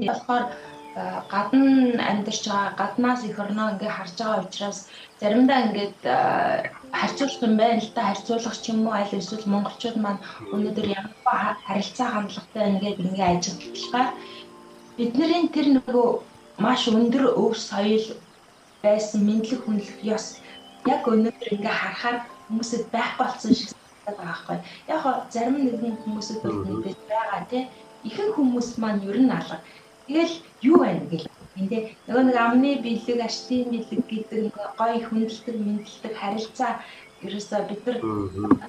болохоор гадна амьдарч байгаа гаднаас эх орноо ингээ харж байгаа учраас заримдаа ингээд харьцуулах юм байна л та харьцуулах ч юм уу аль эсвэл монголчууд маань өнөөдөр ямар харилцаа хандлагатай ингээ ажиллагаа бидний тэр нөгөө маш өндөр өв соёл байсан мэдлэг хүнлэх ёс яг өнөөдөр ингээ харахаар хүмүүсэд байхгүй болсон шиг санагдаад байгаа байхгүй. Яг хоо зарим нэгэн хүмүүсэд бол мэдээж байгаа тий. Ихэнх хүмүүс маань ер нь алга. Тэгэл юу байна гэл энэ нөгөө нэг амны бэлэг, аштын бэлэг гэдэг нэг гоё хүндэлдэг, мэдлэг харилцаа ерөөсөө бид нар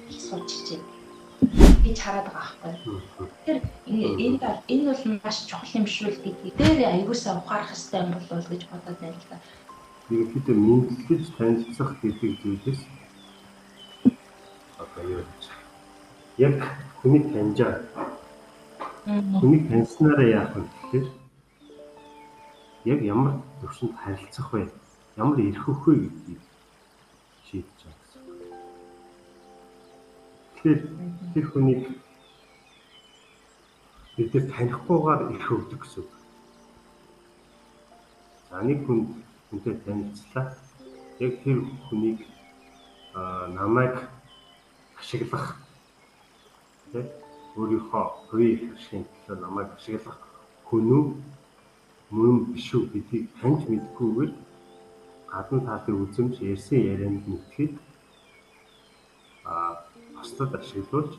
суулж байна гэж хараад байгаа байхгүй. Тэгэхээр энэ бол маш чухал юм шүү л гэдгийг дээр аягуулсаа ухаарах хэрэгтэй юм болов гэж бодоод байна л да. Ерөнхийдөө мэдлэгж танилцах гэдэг зүйлээс одоо яг хүнийг таньжаа. Хүнийг таньснараа яах вэ гэхээр яг ямар төвшөнд харилцах вэ? Ямар ирэх вэ гэдгийг шийдэж байгаа гэсэн. Тэгэхээр тэр хүнийг бид танихгүйгээр ирэх өгдөг гэсэн. За нэг хүнтэй танилцлаа. Яг тэр хүнийг намайг ашиглах тийм өөрийнхөө хувийн ашигын төлөө намайг ашиглах хүн үү мөн биш үү гэдгийг таньж мэдгүйгээр гадна таатын үзэмж ярьсан ярианд мэдхэд бусдад ашиглуулж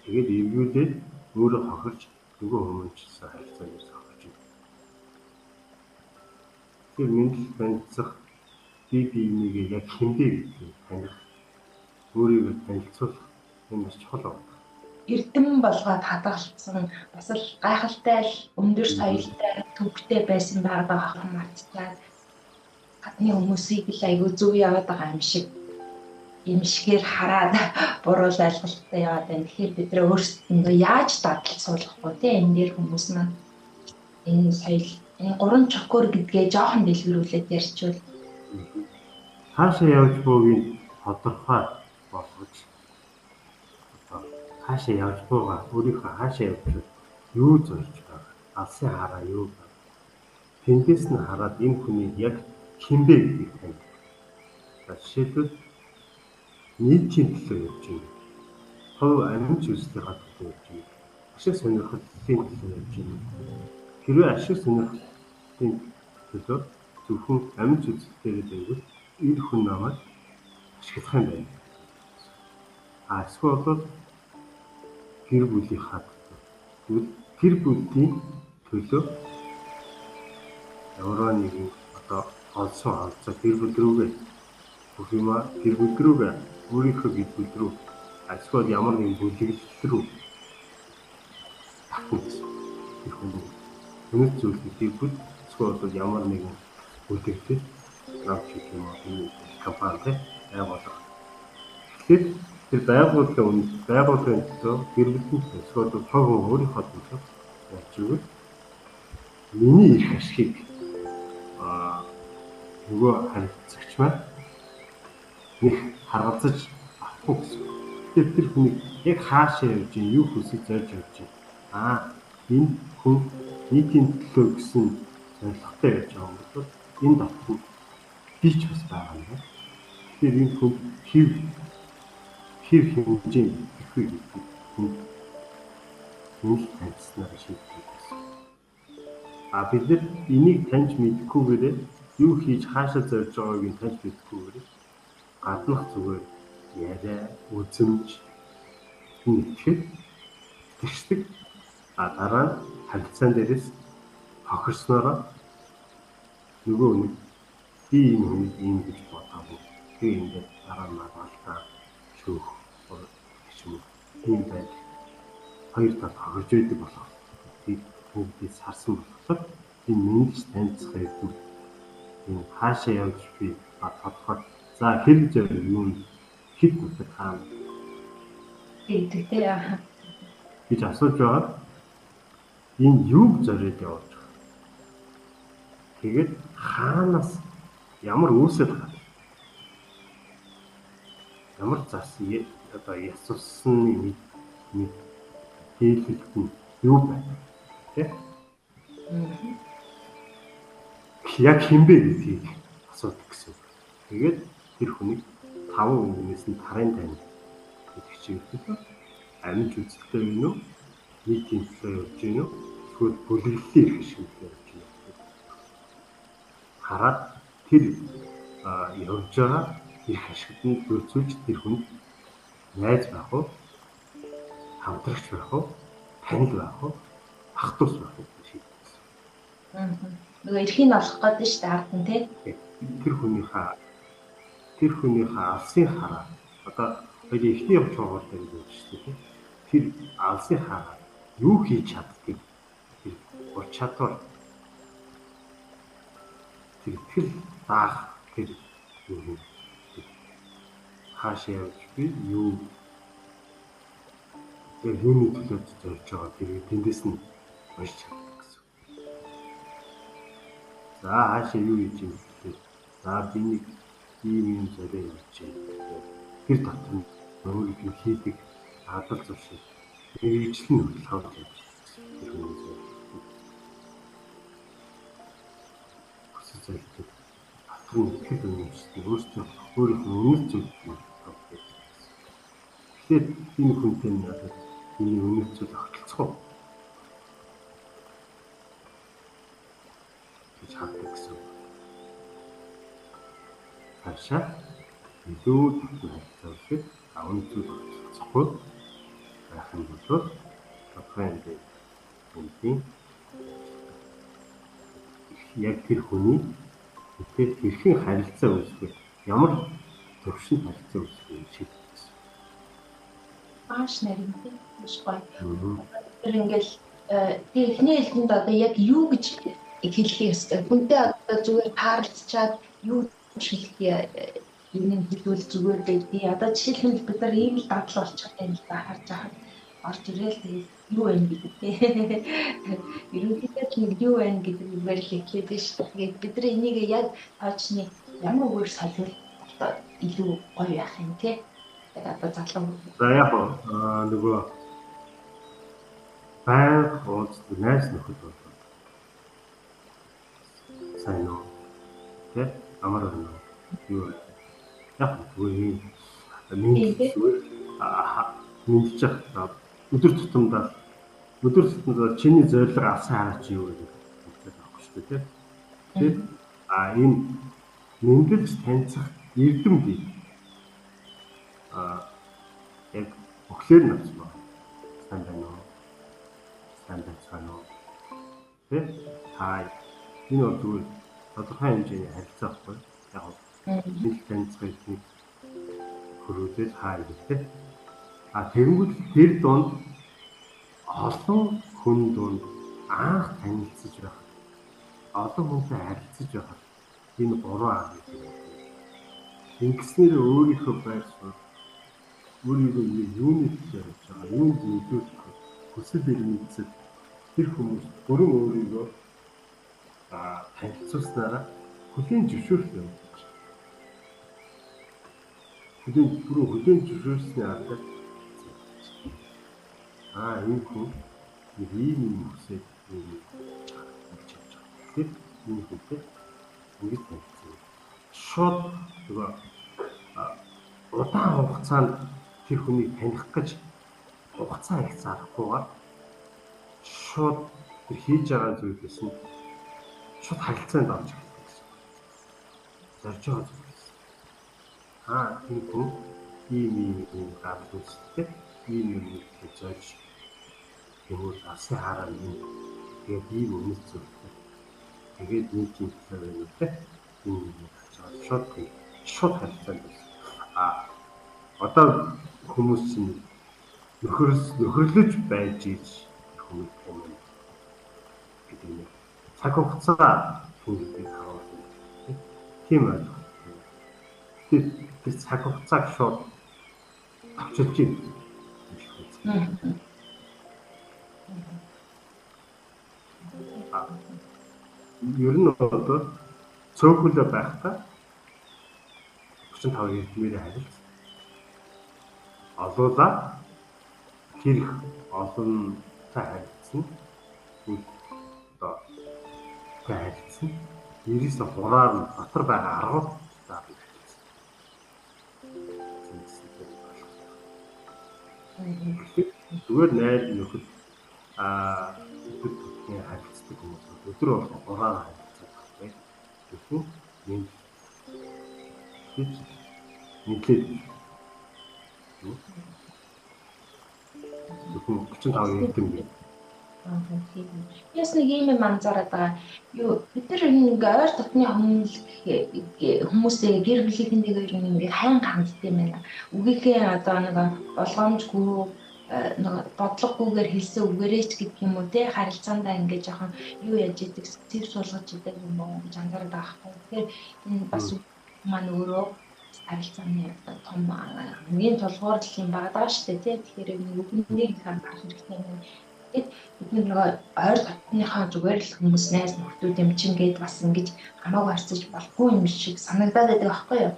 тэгээд эвгүүлээд өөрөө хохирч нөгөө хүмүүнчсэн харилцаанаас хохирч байна. Тэр мэдлэг танилцах биенийг яг хэмдээ гэдгийг таних өөрийгөө танилцуулах юм маш чухал байна. Эрдэм болгоод хадгалсан бас л гайхалтай л өндөр соёлтой төвхтэй байсан байгаа хамаарцаад гадны хүмүүсийг л айгүй зөв яваад байгаа юм шигээр хараад буруу ойлголттой яваад байна. Тэгэхээр бид нөө өөрсдөө яаж дадал суулгахгүй тийм энэ дээр хүмүүс маань энэ соёл энэ гурван чокор гэдгээ жоохон дэлгэрүүлээд ярьчвал хаашаа явж буугийг тодорхой болгож хаашаа явж буугаа өөрийнхөө хаашаа явж юу зорж байгаа алсын хараа юу тэндээс нь хараад энэ хүний яг хинбэ гэдгийг тань. Жишээлбэл нийтийн төлөө явж байна. Хов амьд зүйлсийнхаа төлөө явж байна. Ашиг сонирхлын төлөө явж байна. Хэрвээ ашиг сонирхлын төлөө зөвхөн амьд зүйлсээр байвал энэ хүн намайг ашиглах юм байна. Эсвэл гэр бүлийнхаа төлөө гэр бүлийн төлөө ямар нэгэн одоо олсон алцаа гэр бүл рүүгээ бүх юм гэр бүл рүүгээ өөрийнхөө гэр бүл рүү эсвэл ямар нэгэн бүлэглэл рүү татах гэх юм. Өнөө зүйлийг гэр бүл эсвэл ямар нэгэн бүлэглэл навч гэх юм уу компани байгуулах. Тэгэхээр тэр байгууллагын төлөө гэр бүлийн эсвэл тог өөрийнхөө төлөө явж өгөх миний их ашигыг нөгөө харилцагч маань нэг харгалзаж авахгүй гэсэн. Тэгэхээр тэр хүний яг хаашаа явж байна, юу хүсэж зорж явж байна. Энэ хүн нийтийн төлөө гэсэн зорилготой явж байгаа юм бол энэ давхар би ч бас байгаа юм. Тэгэхээр энэ хүн хэр хэмжээ ихгүй гэдэг хүн таньснаар шийддэг гэсэн. Бид нар энийг таньж мэдхгүйгээр юу хийж хаашаа зорж байгааг таньж мэдхгүйгээр гаднах зүгээр яриа, үзэмж нэгтгэхэд тэгшдэг. Дараа нь харилцаан дээрээс хохирснороо нөгөө нэг би энэ хүнийг ийм гэж бодоогүй. Би ингээд дараа нь магаалтаа шүүх юм. Ийм байж хоёр талд хохирж байдаг болох. Би бүгдийг сарсан болохоор энэ мэдлж танилцах юм. Энэ хаашаа явж би тодорхой за хэрэг зөв юм хэд бүтэх хаана тэгтээ гэж асууж байгаа. Энэ юуг зориод явж байгаа. Тэгээд хаанаас ямар үүсэл гарах. Ямар зас одоо ясуусан мэдээлэлт нь юу байна. Тэ? Яг хинбэ гэдгийг асуудаг гэсэн. Тэгээд тэр хүнийг 5 үгнээс нь тарын тань гэдэг чиглэлээр амиж үзэлтэй юм уу? Нийтийн төлөө явж гин үү? Эсвэл бүлэглэлийн эрх ашиглалтаар явж гин үү? Хараад тэр явж байгаа эрх ашиглалтанд нөөцөлж тэр хүнд найз байх уу? Хамтрагч байх уу? Танил байх уу? Ах トゥ ус байх уу гэж шийдсэн. Нөгөө эрхийг олох гэдэг шүү дээ ард нь тий. Тэр хүнийхээ алсын хараа одоо хоёул эхний явж байгаа дээр гэж шүү дээ. Тэр алсын хараа юу хийж чаддгийг тэр ур чадвар тэр даах тэр юу хаашаа явж би юу юуны төлөө зорж байгаа тэр тэндээс нь уншиж чаддаг гэсэн. За хаашаа юу хийж юм бэ? За би нэг ийм зорио явж байна. Тэр дотор нь өөрийнхөө хийдэг адал зуршил мэргэжил нь хөдөлгөөж явж тэр хүмүүсээ хүсэж зорилдог дотор нь итгэл үнэмшил өөрсдөө өөрийнхөө үнэл зүйлийг тавьдаг. Тэгэхээр энэ хүнтэй надад энэ үнэл зүйл огтлцох гэж хаадаг гэсэн. Хашаа илүү татна хэлцүүлэх аван зүйл огтлцохгүй байх юм бол тодорхой хэмжээний яг тэр хүний тэгээд хэрхэн харилцаа үүсгэх ямар төвшин харилцаа үүсгэх шийдэх. Ааш нарийнтэй маш гоё. Тэр ингээл эхний хэлтэнд одоо яг юу гэж хэлэх ёстой. Хүнтэй одоо зүгээр тааралцчаад юу хэлэх юм хэлбэл зүгээр байдгийг. Одоо жишээлбэл бид нар ийм л дадал болчих юм л да харж байгаа. Орж ирээл тэгээд юу вэ гэдэг тий. Ерөнхийдөө нэг юу вэ гэдэг үгээр л хэлээд шүү дээ. Тэгээд бид нар энийг яг тоочны ямар үгээр солиул одоо илүү гоё байх юм тий. Одоо задлан. За яг нөгөө байнга уулздаг найз нөхөд бол сайн уу тий амар байна юу яг үгүй мэдээж өдөр тутамдаа чиний зорилго авсан хараач юу гэдэг хэлээд авах шүү дээ тий. Тэгэхээр энэ мэдлж танилцах эрдэм бий яг өглөөр нь авсан байна. Сайн байна уу? Сайн байна уу? Тэ? Энэ бол зүгээр тодорхой хэмжээний харилцаа байхгүй. Яг нэг танилцах нэг хөрвүүлээд гэдэг. Тэгвэл тэр донд олон хүн донд анх танилцж байх. Олон хүнтэй харилцаж байх. Энэ 3 арга гэдэг. Ингэснээр өөрийнхөө байр суурь өөрийгөө юуны төлөө явж байгаа, юунд нөлөөлөх хүсэл эрмэлзэл тэр хүмүүс бүрэн өөрийгөө танилцуулснараа хөлийн зөвшөөрөл явуулж байгаа. Хөлийн зөвшөөрсний аргаар энэ хүн нэг ийм хүсэл хийж байгаа. Тэгэхээр энэ хүнтэй ингэж танилцсан. Шууд нөгөө удаан хугацаанд тэр хүнийг таних гэж хугацаа их зарахгүйгээр шууд тэр хийж байгаа зүйлээс нь шууд харилцаанд орж ирэх гэсэн. Зорж байгаа зүйлс. Энэ хүн ийм гал үүсдэг, ийм юм зорж тэгвэл асын хараа юм. Тэгээд ийм үнэт зүйлтэй. Тэгээд нийтийн төлөө юм те. Энэ шууд харилцаанд байна. Одоо хүмүүс чинь нөхөрлөж байж ийж хүмүүс юм гэдэг нь цаг хугацаа хүмүүсийг харуулсан. Тийм байна. Тэр цаг хугацааг шууд авчилж юм. Ер нь одоо цөөхөлөө байхдаа 35 эрдмээр харилц олуулаа тэр олон та харилцсан одоо харилцсан. Ерөөсө хураар нь дотор байгаа аргууд даа харилцсан. Зүгээр найз нөхөд өдөр тутмын харилцдаг хүмүүс өдөр болгон хураар харилцдаг байхгүй. Тэгвэл нэг нийтлээд зөвхөн 35 хэдэн бэ. Яс нэг юм анзаараад байгаа. Юу бид нар ингээ ойр дотны хүмүүсээ гэр бүлийнхэндээ ингээ хайн ханддаг юм байна. Үгийнхээ одоо нэг болгоомжгүй нэг бодлогогүйгээр хэлсэн үгээрээч гэдэг юм уу те харилцаандаа ингээ жоохон юу яаж идэг сэв суулгаж идэг юм уу гэж анзаараад байгаа хэрэг. Тэгэхээр энэ бас маань өөрөө харилцааны том хамгийн тулгуур юм байгаа шүү дээ тий. Тэгэхээр нэг үгнийг харах хэрэгтэй юм. Бид нэг ойр дотныхаа зүгээр л хүмүүс найз нөхдөд юм чинь гээд бас ингэж хамаагүй харьцаж болохгүй юм шиг санагдаад байдаг байхгүй юу?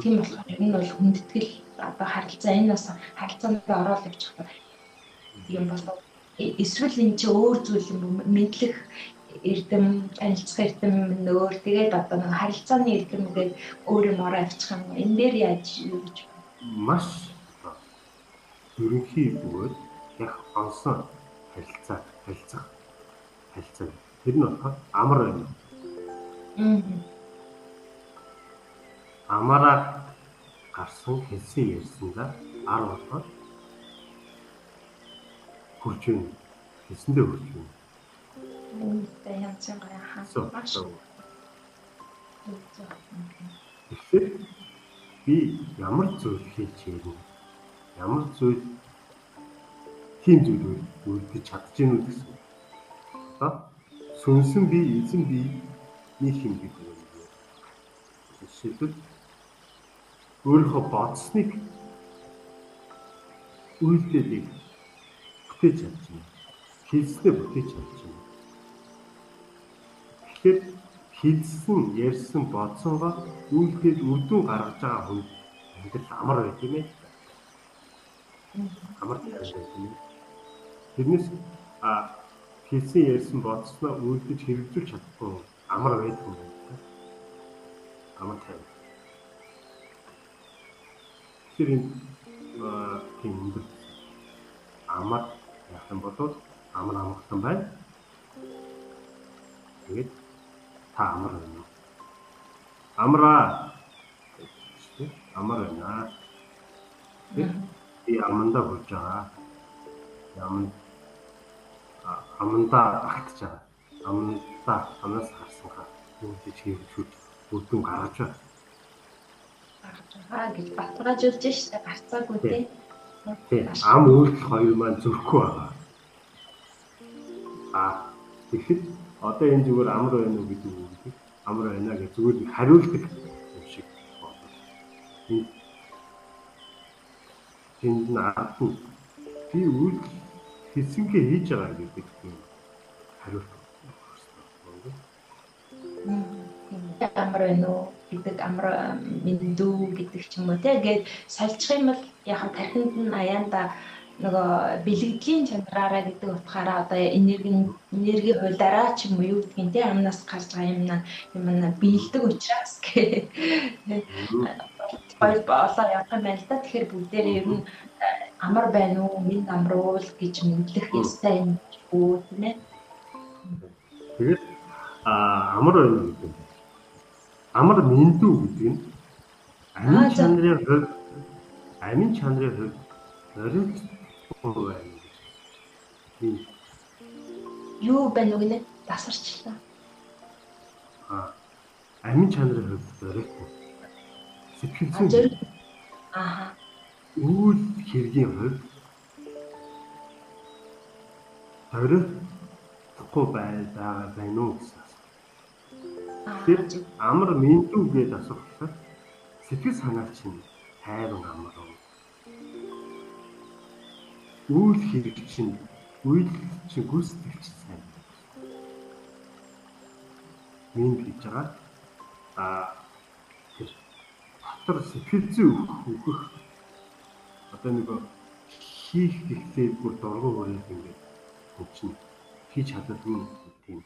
Тийм болохоор энэ бол хүндэтгэл одоо харилцаа энэ бас харилцаанд ороод явчих юм болов. Эсвэл энэ чинь өөр зүйл юм мэдлэх эрдэм, танилцах эрдэм өөр тэгээд одоо нэг харилцааны эрдэм гээд өөр юм ороо авчих юм. Энэ дээр яаж юу гэж маш ерөнхий бөгөөд яг онсон харилцаа. Тэр нь болохоор амар байна. Амараа гарсан хэлсэн ярьсандаа 10 болохоор хурж байна. Хэлсэндээ хурж байна. Янцсан гая хаа. Тэгэхээр би ямар зүйл хийж ярина. Ямар зүйл тийм зүйл үлдэж чадж гэнэ үү гэсэн. Одоо сүнсэн би, эзэн би нэг юм гэдэг юм. Жишээлбэл өөрийнхөө бодсныг үйлдэлийг бүтээж чадж байна. Хэлснээ бүтээж чадж байна. Тэгэхээр хэлсэн, ярьсан, бодсонгоо үйлдэл үрдүн гаргаж байгаа хүн амьдрал амар байт юм ээ. Амар тааш байт юм. Тэрнээс хэлсэн, ярьсан, бодсноо үйлдэж хэрэгжүүлж чадахгүй амар байт юм байна. Амар тайв. Тэгэхээр энэ тийм өндөр амар яах юм бол амар амгалан байна. Тэгээд та амар байна. Амраа. Амар байна. Би амандаа болж байгаа. Амандаа багтж байгаа. Амандаа танаас харсангаа үүнтэй чиглүүлж бүрдэн гаргаж байна. Гэж баталгаажуулж штэ гарцаагүй тий. Ам үйлдэл хоёр маань зөрөхгүй байгаа. Тэгэхэд одоо энэ зүгээр амар байна уу гэдэг үг. Амар байна гэж зүгээр хариулдаг юм шиг байна. Энд наат би үйлдэл хийсэнгээ хийж байгаа гэдэг юм хариулт. Амар байна уу гэдэг амар мэндүү гэдэг ч юм уу тэгээд сольчих юм бол яг тархинд нь аяанда нөгөө бэлгэдлийн чанараараа гэдэг утгаараа одоо энерги хуулаараа ч юм уу юу гэдгийг тий амнаас гарч байгаа юм биелдэг учраас гэх хоёр болоо явах юм байна л да. Тэгэхээр бүгдээрээ ер нь амар байна уу минь амруул гэж мэдлэх ёстой юм уу тийм ээ. Тэгээд амар байна гэдэг. Амар мэндүү гэдэг нь амин чанарын хувьд зориулт байна. Юу байна уу гэнэ тасарчлаа. Амин чанарын хувьд зориулт. Сэтгэл зүйн. Үйл хэргийн хувьд зориулахгүй байна уу гэсэн. Тэр амар мэндүү гэж асуухлаа. Сэтгэл санаа чинь тайван амар уу? Үйл хэрэг чинь гүйцэтгэгч сайн. Мэнд гэж байгаа. Дотор сэтгэл зүй өгөх одоо нэг хийх гэхлээр бүр дургуй хүрээд ингээд чинь хийж чаддаггүй тийм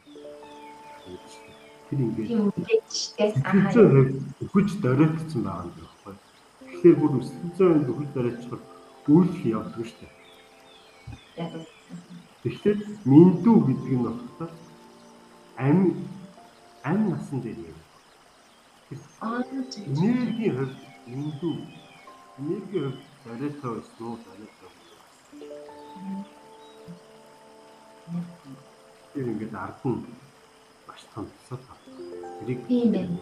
Тэр ингээд тийм үлээж штэ. сэтгэл зүйн өхөж доройтсон байгаа юм байна. Тэгэхээр бүр сэтгэл зүйн өхөж доройтсоор үйлдэл явдаг штэ. Тэгэхээр миндүү гэдэг нь болохоор амь насан дээр юм. Энергийн хувьд миндүү энергийн хувьд доройтой байсан уу доройтой. Тэр ингээд ард нь маш том тусал байна. Тэрийг тийм байна.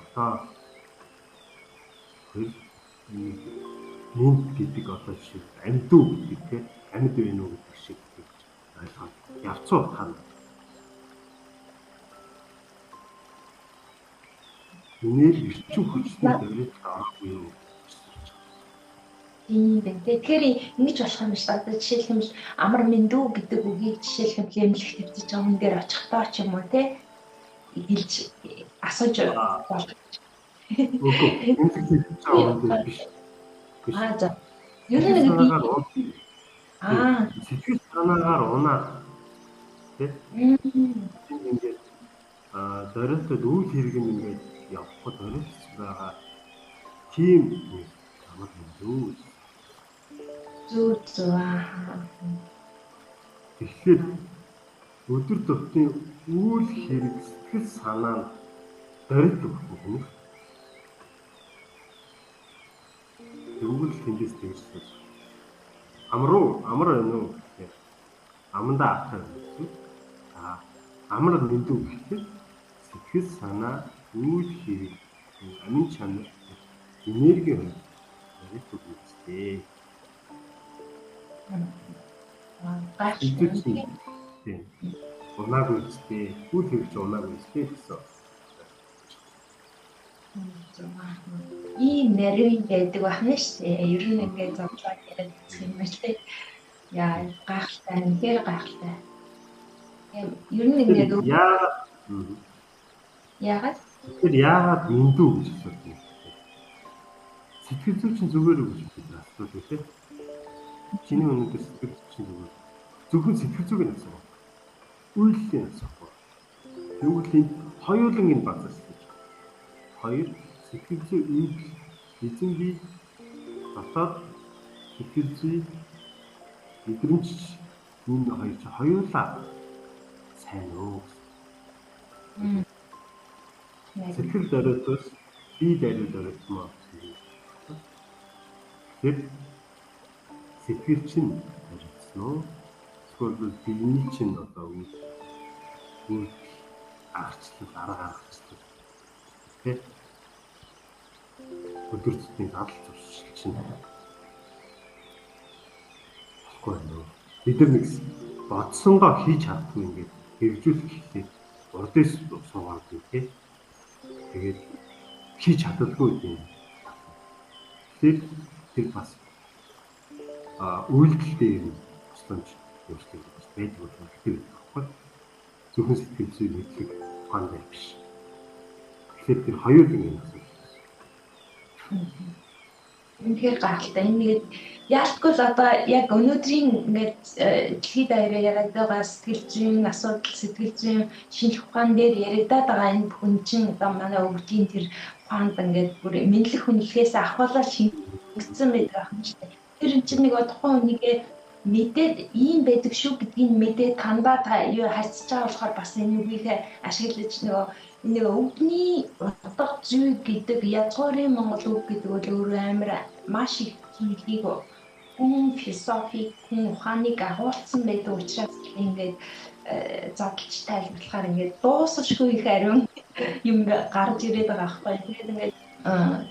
Одоо минт гэдэг одоо шиг амьдүү гэдэг те амьд байна уу гэдэг шиг ойлгоод явцуу тань. Энерги ирчүү хүчтэй дөрөж авахгүй юу? Тийм байна. Тэгэхээр ингэж болох юм шиг одоо жишээлх юм амар миндүү гэдэг үгийг жишээлх юм эмнэлэг төвчж байгаа хүн дээр очихдоо ч юм уу те хэлж асууж болох. Үгүй эмнэлэг төвчж байгаа хүн дээр биш. За. Ер нь нэг сэтгэл санаагаар унаад те ингээд дөрөлтөд үйл хэрэг нь ингээд явахгүй дөрөлтс байгаа тийм амар юу зүг. Тэгэхээр өдөр тутмын үйл хэрэг сэтгэл санаа нь дөрөлт өгөх юм. Тэгвэл тэндээс тэгсэн. Амар байна уу гэхээр аманда ахаа гэсэн. Амар мэндүү гэхээр сэтгэл санаа үйл хэрэг амин чанар энерги хэрэгт үүсдэг. Гайхалтай. Тийм. Унаагүй үстэй. Үйл хэрэг унаагүй үстэй гэсэн. Ийм нэрвийн байдаг байна шүү дээ. Ер нь ингээд зовлоо яриад юм байна шүү дээ. Яа, гайхалтай, үнэхээр гайхалтай. Ер нь ингээд яагаад? Тэгэхээр яагаад мэндүү гэж асууж байна? Сэтгэл зүй чинь зүгээр үү гэж асууж байна тийм. Чиний өнөөдөр сэтгэл зүй чинь зүгээр. Зөвхөн сэтгэл зүйг нь асуух. Үйлдэл нь асуух. Тэгвэл энэ хоёуланг нь базаас хоёр сэтгэл зүй үйлдэл эзэн бий дотоод сэтгэл зүй мэдрэмж энэ хоёр чинь хоёулаа сайн уу? Сэтгэл дөрөтөөс бие дөрөтмөө. Тэр сэтгэл чинь дөрөтсөн үү? Эсвэл биений чинь одоо үйл аргачлал арга аргачлал тэр өдөр тутмын дадал зуршил чинь болохгүй нөө бид нар нэг бодсонгоо хийж чаддгүй ингээд хэрэгжүүлэх хэрэгтэй урдээс суугаад тийм тэгээд хийж чаддаггүй юм. Тэр бас үйлдэлтэй юм тусламж өөрчлөлт байдаг гэдэг байхгүй. Зөвхөн сэтгэл зүй мэдлэг ухаан биш. Тэгэхээр тэр хоёулын юм асуу. Үнэхээр гайхалтай. Энэ нэгэд яалтгүй л одоо яг өнөөдрийн ингээд дэлхийд даяараа яриад байгаа сэтгэл зүйн асуудал, сэтгэл зүйн шинжлэх ухаан дээр яриад байгаа энэ бүхэн чинь одоо манай өвгдийн тэр ухаанд ингээд бүр мэдлэг хүнлэхээс ахвалаа шингэсэн байдаг юм шиг. Тэр чинь нэг тухайн хүнийгээ мэдээд ийм байдаг шүү гэдгийг мэдээд тандаа та юу харьцаж байгаа болохоор бас энэ үгийг ашиглаж нэг өвгний утга зүй гэдэг язгуурын монгол үг гэдэг бол өөрөө амар маш их зүйлийг хүн философик хүн ухааныг агуулсан байдаг учраас ингээд задлж тайлбарлахаар ингээд дуусахгүй их ариун юм гарч ирээд байгаа байхгүй. Тэгээд ингээд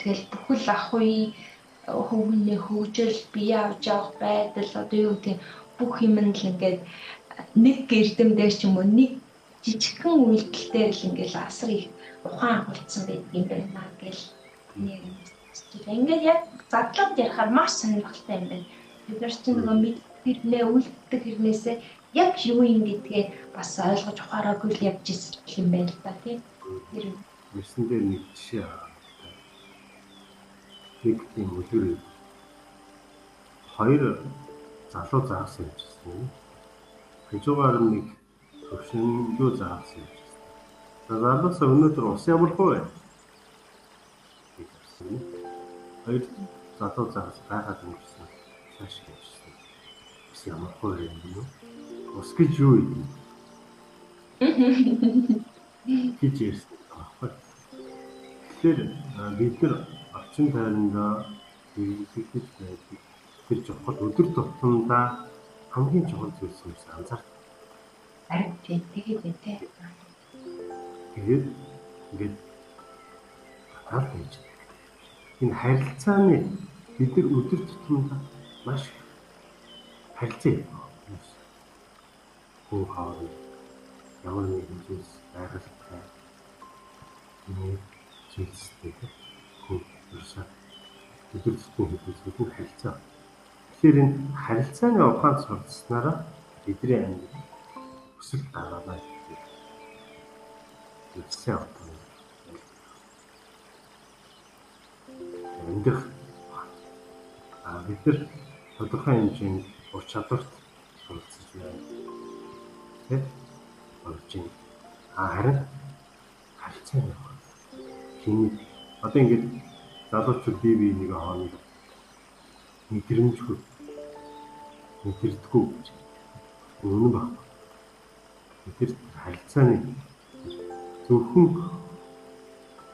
тэгэл бүхэл ах үе хөвгний хөгжил бие авч явах байдал одоо юу гэдэг бүх юм нь л ингээд нэг гэрдэмдэр ч юм уу нэг жижигхэн үйлдэлээр л ингээд асар их ухаан агуулсан байдаг юм байна гэл нэг ингээд яг задлаад ярихаар маш сонирхолтой юм байна. Бид нар чинь нөгөө мэдэрнээ үлддэг хэрнээсээ яг юу юм гэдгээ бас ойлгож ухаараагүй л явж ирсэн юм байна л да тийм. Тэр үсэн дээр нэг жишээ нэг тийм үлгэр хоёр залуу заагсан юм чинь. Хажуугаар нэг төвшөндөө заасан юм. За залуусаа өнөөдөр ус ямар хөө вэ? Хоёр залуу загас гайхаад өнгөрсөн. Цааш явчихсан. Ус ямар хөө вэ юм бэ? Ус гэж юу юм? Гэж ярьсан байхгүй. Тэгэхээр бид нар орчин тойрондоо хэрэглэж байдаг тэр чухал өдөр тутамдаа хамгийн чухал зүйлс юм анзаардаг. Харин тэгээд үнтэй. Тэгээд ингээд таал байж. Энэ харилцааны бид нар өдөр тутамдаа маш харилцаа юм. Хөө хооронд ямар нэгэн зүйлс байгальтай нэг зүйлстэй хөө өрсөд өдөр тутмын хэвлэлүүд харилцаа. Тэгэхээр энэ харилцааны ухаанд суралцсанараа бидний амьдрал өсөлт гаргалаа гэдэг. Үсээ авах. Амьдрах бид нар тодорхой хэмжээнд ур чадварт суралцж байна. Тэг? Орчин. Харин харилцааны хин одоо ингээд залуучууд бие нэг хооронд мэдрэмжгүй мэдэрдэггүй гэж үнэн баг. Тэр харилцааны зөвхөн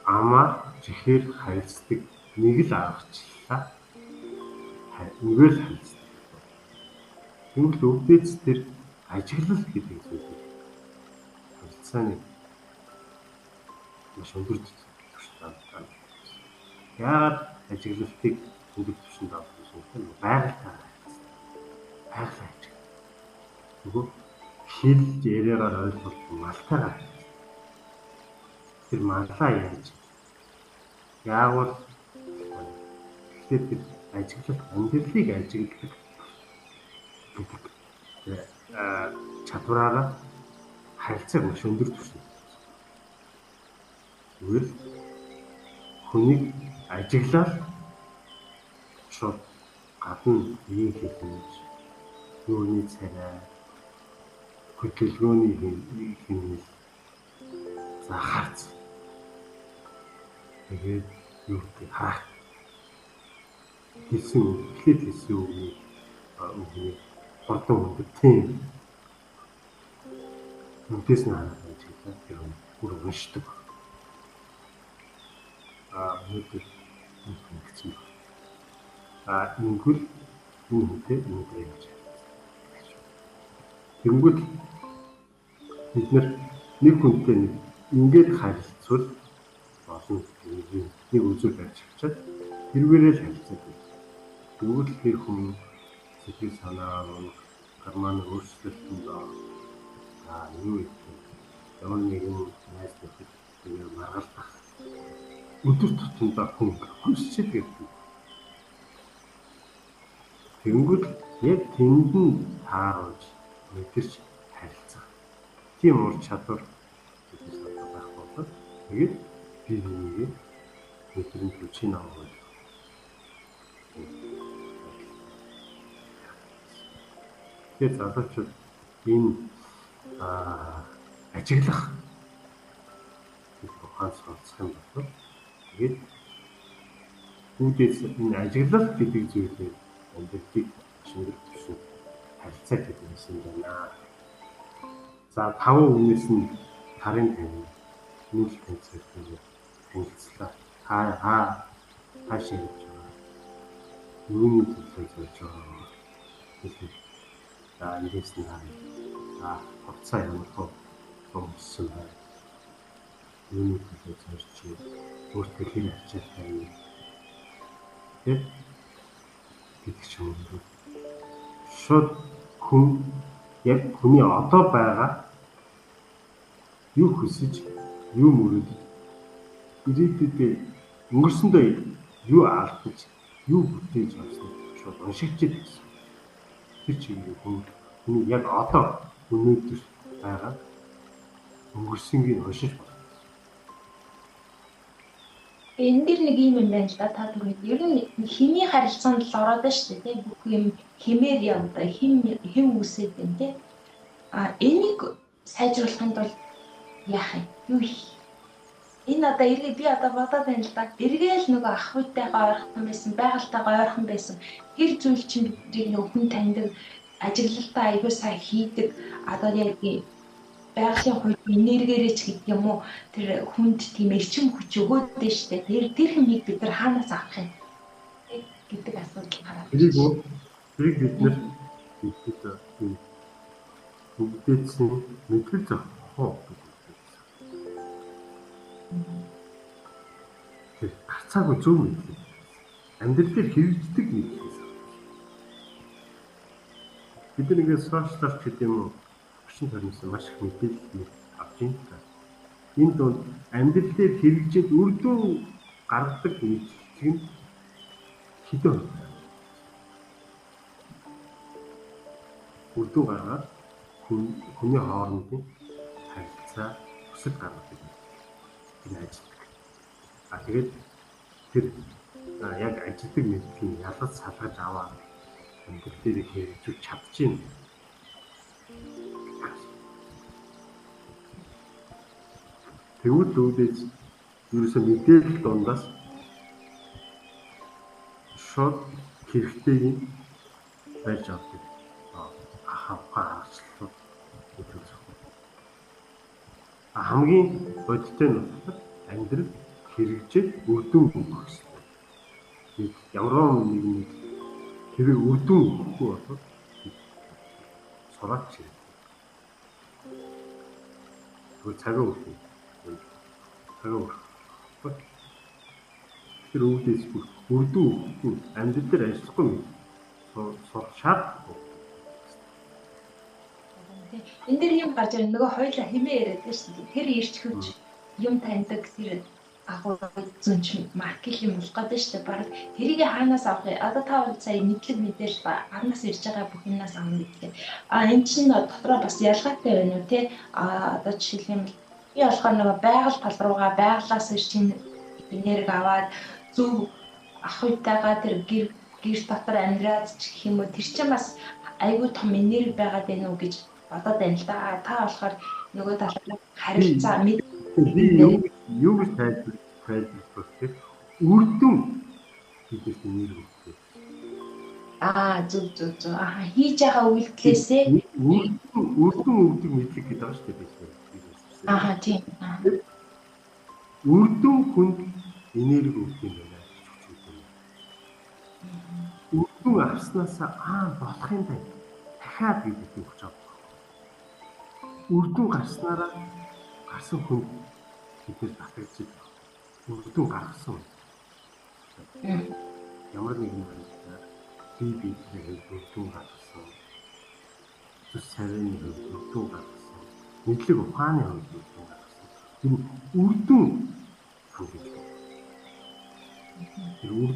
амаар чихээр харилцдаг нэг л аргачлалаа. Нэгэл харилцдаг. Тэгвэл өвдөц тэр ажиглал гэдэг зүйл. Харилцааны маш өндөр түвшинд байна. Яагаад ажиглалтыг өндөр түвшинд авах юм бэ? Байгальтай. Байгаль ажиг. Тэгвэл хил яриагаар ойлгох малтайгаар. Тэр маллаа яаж? Яавал тэгэхээр ажиглалт амьдралыг ажигладаг гэдэг чадвараараа харилцааг маш өндөр түвшинд. Тэгвэл хүнийг ажиглал шууд гадна ийм хэлнэж юуны царай хөдөлгөөний хэмнэл за харц. Тэгээд юу гэх харах хэлсэн эхлээд хэлсэн үгний хурдан өндөр тийм үндэс нараад ажиллаад тэр бүр уншдаг. Өнөөдөр ингэсэн байна. Ингэвэл энэ хүнтэй ингэ яаж. Тэнгүүд бид нэг хүнтэй ингээд харилцвал олон нэг үзүүл барьж авчаад тэрвэрээ л харилцаад байна. Тэгвэл тэр хүн сэтгэл санаа гормон өөрчлөлтөнд юу юм ямар нэгэн найз нөхөд тэгээ маргалдах өдөр тутмын хүн хүсчихэд гэдэг. Тэнгүүд яг тэнд нь тааруулж мэдэрч харилцах. Тийм ур чадвар байх болоод тэгээд бие биенийг өдрийн хүчийг авах. Тэгээд залуучууд энэ ажиглах ухаан суралцах юм бол тэгээд үүдээс энэ ажиглал гэдэг зүйлээр амьдралыг шинжлэх түвшинд харилцаа гэдэг юм байна. За 5 үнээс нь харын тань нийт концептыг танилцлаа. Хаашаа явж байгаа. Юуны төлөв зорж байгаа. Тэгэхээр эндээс нь хугацаа ямар хөө өмсөн байна. Юуны төлөв зорж өөртөө хэн ачаалтай юм. Гэдэг ч юм уу. Шууд хүн яг хүний одоо байгаа юу хүсэж, юу мөрөдөж, ирээдүйдээ өнгөрсөндөө юу алдаж, юу бүтээж авсан шууд уншигч байсан. Тэр чигээр хүний яг одоо өнөөдөр байгаа өнгөрсөнгийг уншиж байна. Энэ дэр нэг юм байна л да та түрүүд. Ер нь химийн харилцаанд л ороод байна шүү дээ. Бүх юм химээр явдаг, хим үүсээд байна тий. Энийг сайжруулахын тулд яах юм? Юу хийх? Энэ одоо эргээ би одоо бодоод байна л да. Эргээл нөгөө ах үйтэйгээ ойрхон байсан, байгальтайгаа ойрхон байсан. Тэр зүйл чинь бидний нөгөө хүн таньдаг, ажиглалтаа аягүй сайн хийдэг. Одоо яг байгалийн хувьд энергиэрээ ч гэдэг юм уу тэр хүнд тийм эрчим хүч өгөөд дээ штэ. Тэр хэмийг бид нар хаанаас авах юм гэдэг асуудал гараад. Тэрийг бид нар бүгдээдсэн мэдрэл зохио гэдэг. Тэр гарцаагүй зөв мэдрэл. Амьдрал дээр хэрэгждэг мэдрэлээс. Бид нэг сошиалч гэдэг юм уу? Орчин тойрноос маш их мэдээлэл авч байна. Энэ донд амьдрал дээр хэрэгжиж үр дүн гаргадаг мэдрэл нь хэдэн үр дүн гаргаад хүний хоорондын харилцаа өсөлт гаргадаг. Энэ ажилтдаг. Тэгээд тэр яг ажилтдаг мэдрэлийг ялгаж салгаж аваад амьдрал дээр хэрэгжүүлж чадчихээн. Тэгвэл үүдээс ерөөсөө мэдээлэл дундаас шууд хэрэгтэйг байж авдаг. Ахавхаа арчлууд үүсэх. Хамгийн бодиттой нь амьдрал хэрэгжиж үр дүн өгөх гэсэн. Ямар нэгэн хэрэг үр дүн өгөхгүй бол сураач. Тэгвэл цагаа өгөх. Тэр үүдээс үр дүн өгөхгүй амьдрал дээр ажиллахгүй сурах шаардлагагүй. Энэ дэр юм гарч ирэх нөгөө хоёулаа хэмээ яриад байна шүү дээ. Тэр ирч хүч юм таньдаг тэр агуу зүнч маркетинг юм болох гэдэг шүү дээ. Бараг тэрийг хаанаас авах вэ? Одоо та бол сая мэдлэг мэдээлэл хаанаас ирж байгаа бүх юмнаас авах гэдэг. Энэ чинь дотроо бас ялгаатай байна уу те? Одоо жишээлбэл би болохоор нөгөө байгаль тал руугаа байгалаас ирж энерги аваад зөв ах үйтэйгээ тэр гэр дотор амьдраад ч гэх юм уу тэр чинь бас айгүй том энерги байгаад байна уу гэж бодоод байна л да. Та болохоор нөгөө талаар харилцаа юу гэж тайлбарлах вэ? Үр дүн гэдэг энерги өгөх. Зөв. Хийж байгаа үйлдэлээсээ үр дүн өгдөг мэдлэг гэдэг байгаа шүү дээ. Тийм. Үр дүн хүнд энерги өгөх юм байна. Үр дүн авснаас болох юм байна. Дахиад гэдэг юм гэж байна. Үр дүн гарснараа гарсан хүн бидээр татагдчих. Үр дүн гаргасан. Ямар нэгэн байдлаар биеийг үр дүн гаргасан. Зүс сарны үр дүн гаргасан. Мэдлэг ухааны үр дүн гаргасан. Тэр үр дүн хангаж байна. Тэр үр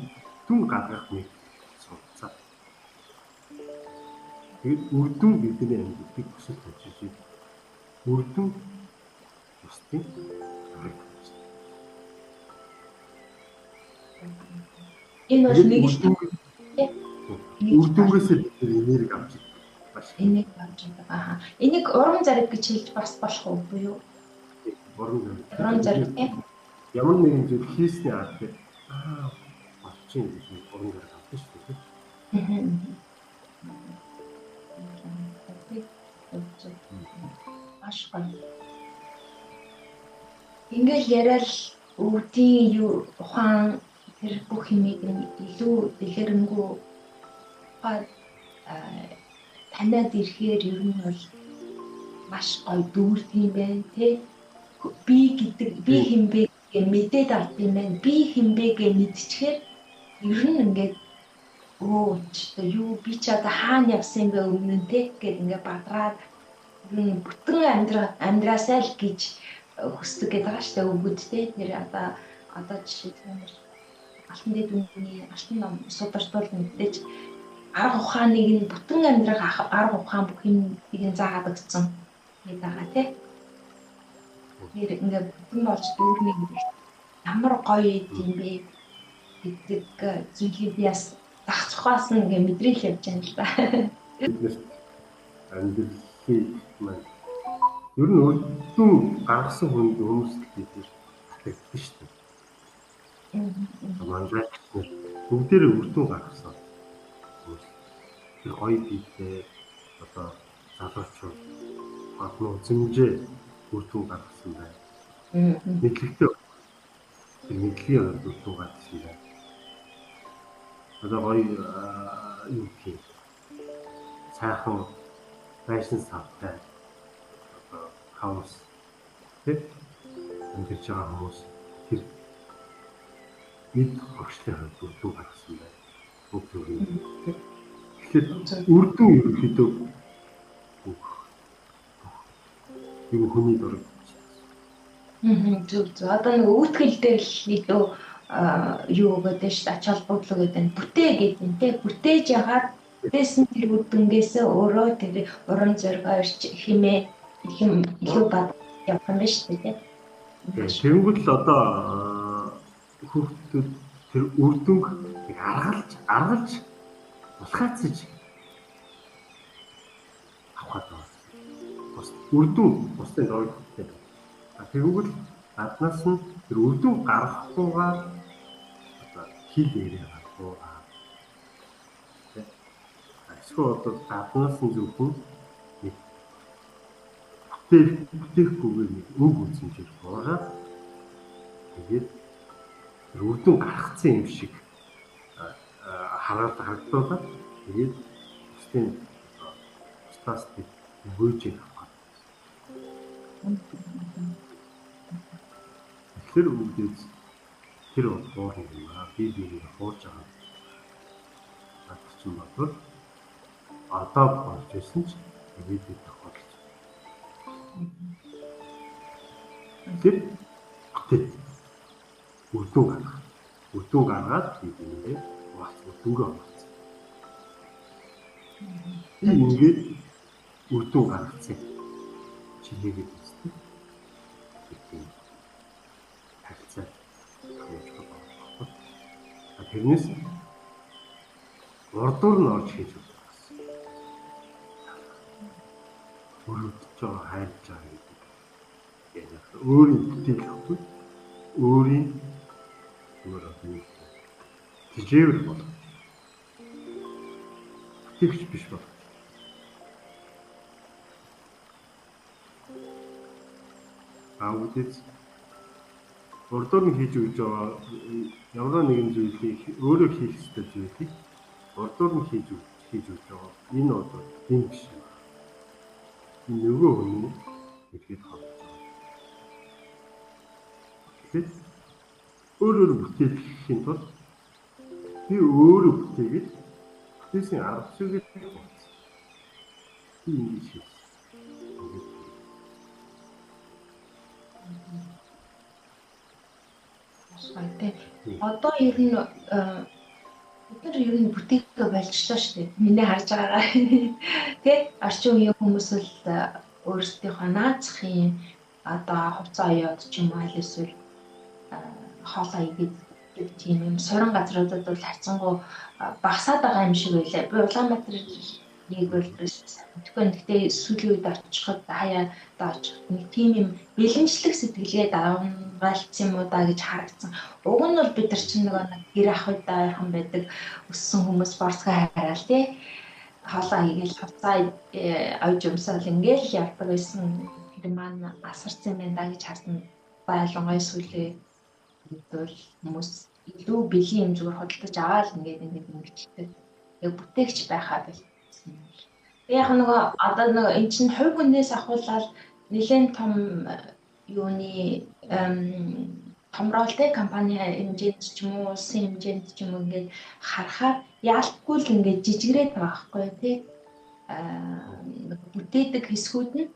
дүн гаргах нэг сурцаа. Тэгээд үр дүн бидний амьдралыг өсөлт хийж үр дүн бусдын энэ бол нэг үр дүнгээс энерги авч энерги авч байгаа. Энийг уран зарим гэж хэлж бас болох уу буюу? Уран зарим. Ямар нэгэн зүйл хийсний арга гэдэг болчих юм гэж уран зарим авдаг шүү дээ. Ингээл яриад өвдийн ухаан тэр бүх юмыг илүү дэлгэрэнгүй танаад ирэхээр ер нь бол маш гоё дүүрдэг юм байна тий. Би хинбэ гэж мэдээд авт юм байна. Би хинбэ гэж мэдчихээр ер нь ингээд юу би ч одоо хаана явсан бэ өмнө нь тий гэд ингээд бадраад бүтэн амьдраасай л гэж хүсдэг гэдэг байгаа шүү дээ өвгөд тий. Тэр одоо жишээлбэл алтан дэдүний алтан ном судартуул мэдээж арга ухааныг нь бүтэн амьдрах арга ухаан бүх юмыг заагаад өгсөн гэдэг байгаа тий. Тэр ингээд бүтэн болж дүүрний ямар гоё юм бэ гэдэг зүйлийг яс зах цухаас нь ингээд мэдрэл явж байгаа юм л да. Амьдралыг маань Ер нь үрдүн гаргасан хүмүүс гэдэг татагдсан шүү дээ. Манлайч бүгдээрээ үрдүн гаргасан хүмүүс. Тэр гоё биетэй одоо залуучууд гадны үзмжээ үрдүн гаргасан байна. Мэдлэгтэй тэр мэдлэгийн үрдүн гаргасан байна. Одоо гоё юу гэх юм сайхан фэшн савтай хаус тэг амьдарч байгаа хүмүүс тэр бид хогшлын үрдүн гаргасан байна. Тэгэхээр үрдүн ерөнхийдөө юу хүний дурд. Зөв. Одоо нэг үүтгэл дээр л илүү юу гэдэг шүү дээ. Ач холбогдол гэдэг нь бүтээ гэдэг нь тий. Бүтээж ягаад бүтээсэн тэр үрдүнгээс өөрөө тэр уран зориг хэмээ илүү бат явах юм байна шүү дээ. Тэнгүүд л одоо хүүхдүүд тэр үрдүнг аргалж улхаацж авах гэдэг. Бас үрдүн бусдын дорой хэрэгтэй. Тэнгүүд гаднаас нь тэр үрдүн гаргахгүйгээр одоо хил ирээ гаргахгүйгээр эсвэл одоо гаднаас нь зөвхөн бүтээхгүйгээр нэг үг үзэмжээр буугаад тэгээд тэр үрдүн гаргацсан юм шиг харагдуулаад тэгээд бусдаас өгөөж авах. Тэр үгдээс тэр боор юм аа биеийг хуурж байгаа. Атчин бодвол одоо болж исэн ч биеийг тохиолж. Тэр үрдүн гаргаад биеийг үрдүнгээ авах. Ингээд үрдүн гаргацсан. Чиглэгээ үзтээ. Харилцаа хийж байгаа. Тэрнээс урдуур нь орж хийж байгаа. Өрөвдөж байгаа хайрж байгаа гэдэг. Өөрийн бүтээлгүй өөрийн тижээвэр болох. Бүтээгч биш болох. Аудит урдуур нь хийж өгч байгаа ямар нэгэн зүйлийг өөрөө хийх ёстой зүйлийг урдуур нь хийж өгч байгаа. Энэ одоо тийм биш. Нөгөө хүн ихэд хавж байгаа. Тэгэхээр өөрөөр бүтээхийн тулд би өөрөө бүтээгээд бүтээсэн арга зүйгээ тавьсан. Тийм шиг. Одоо ер нь бид нар ер нь бүтээгээ болчихлоо шүү дээ. Миний харж байгаагаа. Тэ орчин үеийн хүмүүс л өөрсдийнхөө наацхийн одоо хувцас оёод ч юм уу аль эсвэл хоолоо игээд тийм юм сорон газруудад бол хайцангуу багасаад байгаа юм шиг байлаа. Би Улаанбаатарыг бол тэгтээ сүүлийн үед очиход хаяа дооч нэг тийм юм бэлэнчлэх сэтгэлгээ давмгаалцсан юм уу да гэж харагдсан. Уг нь бол бид нар чинь нэг гэр ах удаайхан байдаг өссөн хүмүүс борсгаа хараал тий. Хоолоо игээл хувцаа ойж өмсөөл ингээл явдаг байсан. Тэр маань асарсан юм да гэж харсан. Байлангой сүлээ бол хүмүүс илүү бэлгийн юм зүгээр худалдаж аваад ингээд ингэжтэй. Яг бүтээгч байхаа байсан. Яг нөгөө одоо нөгөө эн чинь хувь хүнээс ахуулаад нэлээд том юуны томролтой компани хэмжээнд ч юм уу улсын хэмжээнд ч юм уу ингээд харахаар яалтгүй л ингээд жижигрээд байгаа байхгүй тий. Бүтээдэг хэсгүүд нь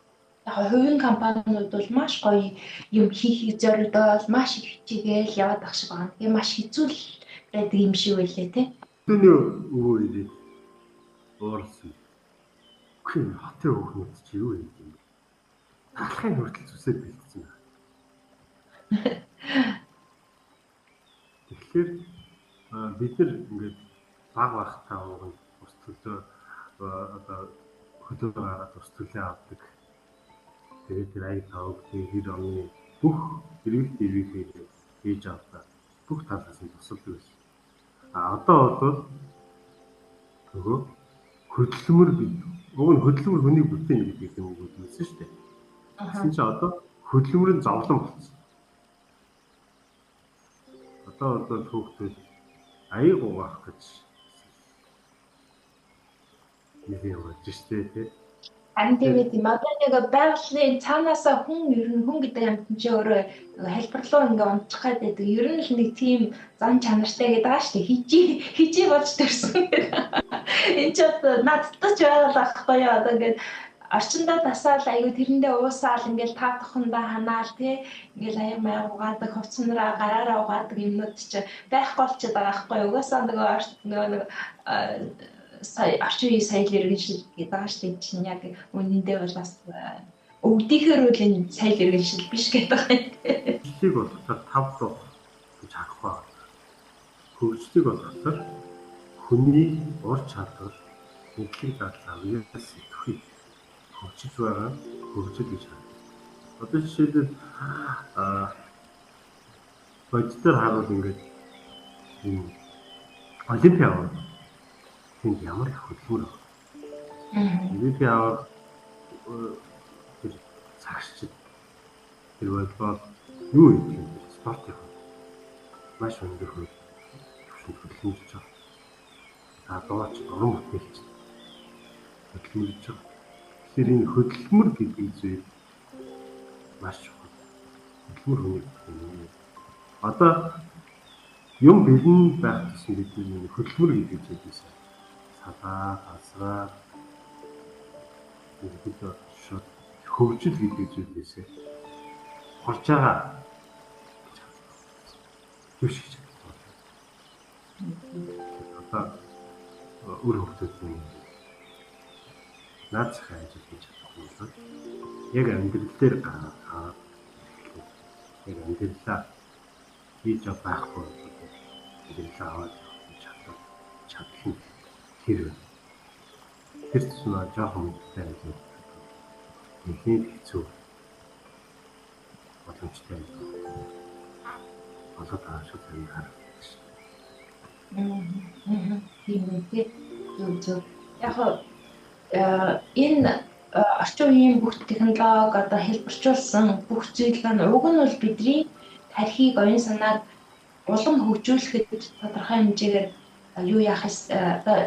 яг хувийн компаниуд бол маш гоё юм хийхийг зоригдоод маш их хичээгээл яваад ах шиг байна. Тэгээ маш хэцүү л байдаг юм шиг байлээ тий. Түүний өвөө ирээд уурсан. Хин хотын хүүхнүүд чи юу юм бэ? Талхын хүртэл зүсээд бэлдсэн байна. Тэгэхээр бид нар ингээд баг багтаа ууган ус төлөө одоо хөдөө гараад ус төлөө авдаг. Тэгээд тэр аяг тавг тэр оны бүх хэрэглээ хийж авлаа. Бүх талаас нь тусалдаг байсан. Одоо бол нөгөө хөдөлмөр уг нь хөдөлмөр хүний бүтээн гэдэг юм уу гэсэн шүү дээ. Тэгсэн чинь одоо хөдөлмөрийн зовлон болсон. Одоо бол хүүхдүүд аяг угаах гэж юм болж штэ тий. Харин тэгээд юм одоо нэг байгалийн цаанаасаа хүн гэдэг амьтан чи өөрөө хэлбэрлөө ингээ унчих гэдэг. Ер нь л нэг тийм зан чанартай гэдэг байгаа шүү дээ. Хижи болж төрсөн. Энд ч одоо надтай ч байгаад байхгүй яа одоо ингээд орчиндөө тасаал аягүй тэрэндээ уусаал ингээл таатахындаа ханаал тий ингээл аяг маяг угаадаг хувцсанараа гараараа угаадаг юмнууд чи байхгүй болчиход байгаа байхгүй юу. Угаасаа нөгөө орчин үеийн соёл иргэншил гэдэг байгаа шүү дээ. Чинь яг үнэндээ бол бас өвдөхөр үл энэ соёл иргэншил биш гэдэг байгаа юм. Хөгжлийг болохоор 5 руу гэж харах байна. Хөгжлийг болохоор хүний ур чадвар мэдлэг дадлаг яас идэвхий хөгжиж байгаа хөгжил гэж байна. Одоо жишээлбэл бодитоор харуул ингээд энэ олимпиад тэнд ямар их хөдөлмөр байна. Олимпиад тэр цагчид тэр волейбол юу юм бэ? Спорт юм. Маш өндөр хөдөлмөрч байгаа. Дооч уран бүтээлч хөдөлмөрч байгаа. Тэгэхээр энэ хөдөлмөр гэдэг зүйл маш чухал. Хөдөлмөр хүний одоо юм бэлэн байх гэсэн бидний хөдөлмөр гэдэг зүйлээс салаа, тасраа гэдэг шууд хөгжил гэдэг зүйлээс хорж байгаа юу шиг одоо үр хөвгтөд наад захын ажил хийж чадахгүй бол яг амьдрал дээр гараад яг амьдралаа хийж байхгүй амьдралаа аваад чадах тэр зүйл жоохон мэдтэй юм. Нэхий хэцүү боломжтой юм. Одоо тааш юм харагдаж байна. Тийм үү. Яг энэ орчин үеийн бүх технологи одоо хэлбэрчүүлсэн бүх зүйл нь уг нь бол бидний тархийг оюун санааг улам хөгжүүлэхэд тодорхой хэмжээгээр юу яах одоо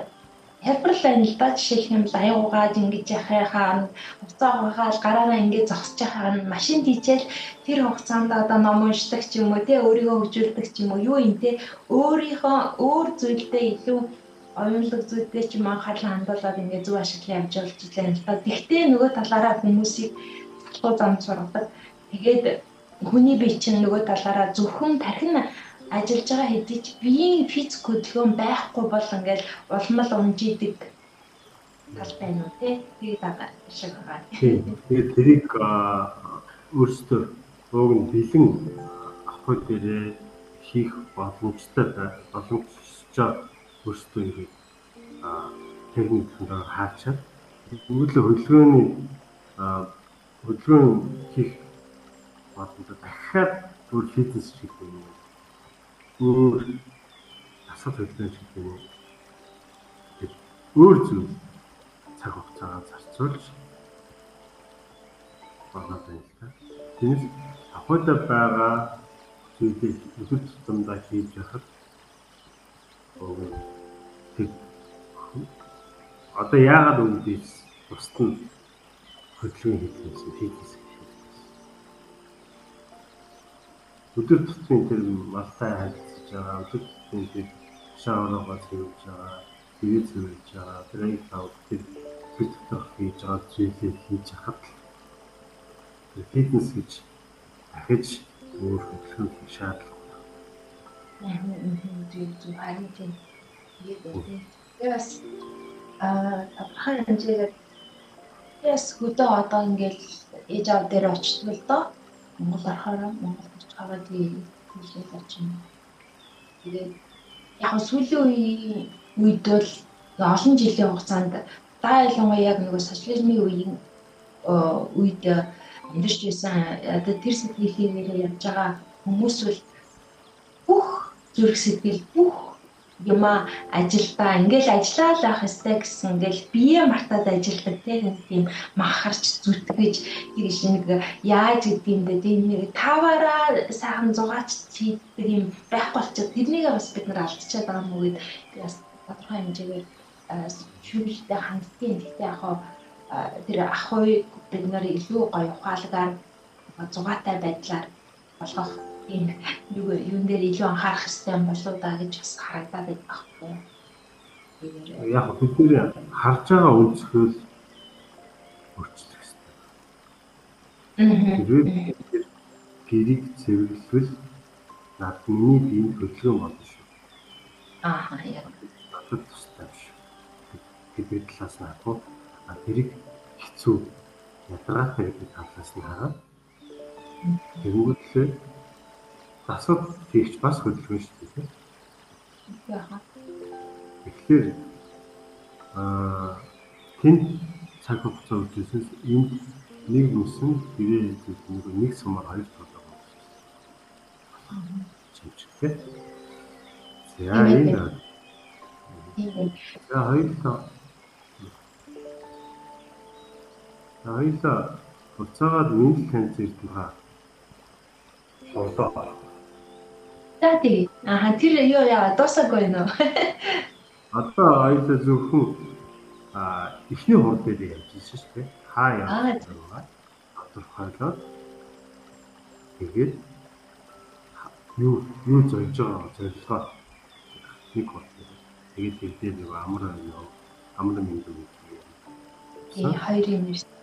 хэлбэрлэл нь л да жишээлх юм бол аяг угааж ингэж яхахаа хуцаа угаагаал гараараа ингэж зогсож яхаа машин тийчээл тэр хугацаанд одоо ном уншдаг ч юм уу те өөрийгөө хөгжүүлдэг ч юм уу юу юм те өөрийнхөө өөр зүйлдээ илүү оюунлаг зүйлдээ ч юм анхаарал хандуулаад ингэ зөв ашиглан явж болж байгаа юм л да. Тэгтээ нөгөө талаараа хүмүүсийг залхуу зам сургадаг. Тэгээд хүний бие чинь нөгөө талаараа зөвхөн тархин ажиллаж байгаа хэдий ч биеийн физик хөдөлгөөн байхгүй бол ингээл улмал унжидэг тал байна уу тэгээд байгаа шиг байгаа. Тэгээд тэрийг өөрсдөө ууг нь бэлэн авах дээрээ хийх боломжтой өөрсдөө ингээд техникээр хаачаад хөдөлгөөн хийх боломжтой дахиад өөр фитнес хийх юм. Өөр асар хөдөлгөөн хийх юм. Өөр зүйл цаг хугацаагаа зарцуулж байгаа юм л та. Тэгээс ахуйдаа байгаа зүйлийг өдөр тутамдаа хийж яхад одоо яагаад үүдээс бусд нь хөдөлгөөн хийхээс өдөр тутмын тэр малтай харилцаж байгаа өдөр тутмын тэр шаавраа хийж байгаа тэгээд зөвлөж байгаа тэр аяг тав тэр доторх хийж байгаа зүйлийг хийж хахад фитнес гэж дахиж өөр хөдөлгөөн хийх шаардлага зөв харин тийм яс тодорхой хэмжээгээр яс хөдөө одоо ингээл ээж аав дээр очтвол доо Монгол орохоор Монгол очиагаад хийлээ очино. Тэгээд яг сүүлийн үед бол олон жилийн хугацаанд ялангуяа яг нөгөө социализмын үед Амьдарч байсан одоо тэр сэтгэлээрээ явж байгаа хүмүүс бол бүх зүрх сэтгэл бүх юма ажилдаа ингээл ажиллаа л авах ёстой гэсэн ингээл бие мартаад ажилдаг тийм махарч зүтгэж тэгж нэг яаж гэдгиймдээ тийм нэг таваараа сайхан зугаач хийдэг юм байхгүй болчиход тэрнийг бас бид нар алдчихад байгаа юм уу гэд бас тодорхой хэмжээгээр шүүжтэй ханддгийн гэхдээ яг тэр ахуй бид нар илүү гоё ухаалгаар зугаатай байдлаар болгох ийм юун дээр илүү анхаарах хэрэгтэй юм болоо да гэж бас харагдаад байдаг байхгүй. Яг бид нэр харж байгаа өнцгөл өөрчлөх хэрэгтэй. Тэр гэрийг цэвэрлэвэл над миний биеийн хөдөлгөөн болно шүү. Яг. Надад тустай биш. Тэдний талаас нь хаа тэрийг хэцүү ядаргаатай гэдэг талаас нь хараад тэнгуүтлээ дасгал хийгч бас хөдөлгөөн шүү дээ. Тэгэхээр тэнд цаг хугацаа үжижсэн энд нэг нүсэн гэрээ нэг сумаар хоёр толгой болсон. Чимчтэй. За хоёулаа буцаагаад мэйл таньж ирдэг хаа. Шоолоо. Тэгээд тэр юу яа дуусаагүй нөө. Одоо хоёулаа зөвхөн эхний хурд дээр явж ирсэн шүү дээ. Хаа явж байгаа. Тодорхойлоод тэгээд юу зорж байгаа зорилгоо нэг хурд. Тэгээд тэр нэг амар мэндүү юм. Хоёр юм ирсэн.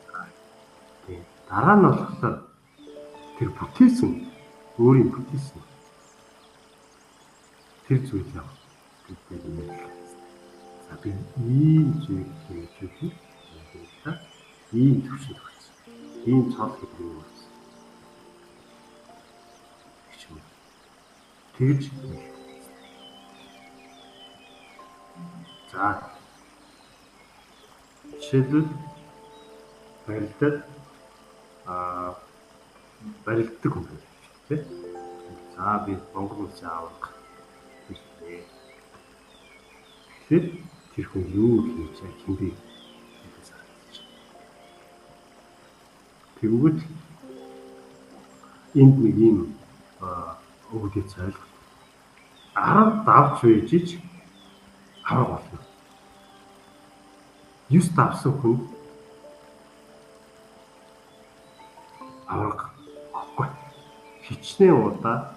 Дараа нь болохоор тэр бүтээсэн өөрийн бүтээсэн тэр зүйл яа гэдэг юм. За би ийм зүйл хийж байгаа. Ийм төвшин төгсөн. Ийм цол гэдэг юм байна. Тэгж за жишээлбэл барилддаг хүн тийм. За би Монгол улсын авраг хэлээ. Тэгэхээр тэр хүн юу хийж байгаа хинбэ гэдээс харагдаж байна. Тэгвэл энд нэг юм өгдөө цайл 10 давж үйжиж авраг болно. 9 давсан хүн авраг авахгүй. Хичнээн удаа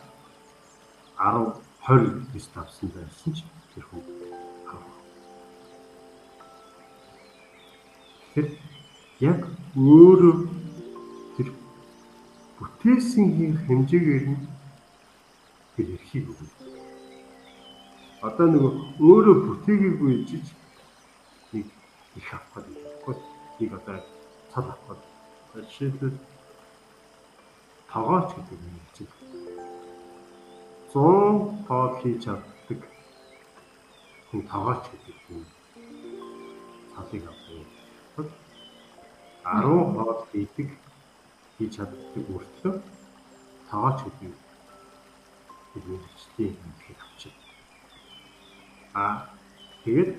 10 20 давсан байсан ч тэр хүн авраг. Тэгэхээр яг өөрөө тэр бүтээсэн хэмжээгээр нь тэр эрхийг өгнө. Одоо нөгөө өөрөө бүтээгээгүй ижиж нэг их авах гэдэг. Нэг одоо цал авах. Жишээлбэл тогооч гэдэг юм чинь 100 тоол хийж авдаг хүн тогооч гэдэг юм. Цалыг авдаг. 10 тоол хийж чаддаг мөртлөө тогооч гэдэг мэргэжлийн хэлхийг авчих. Тэгээд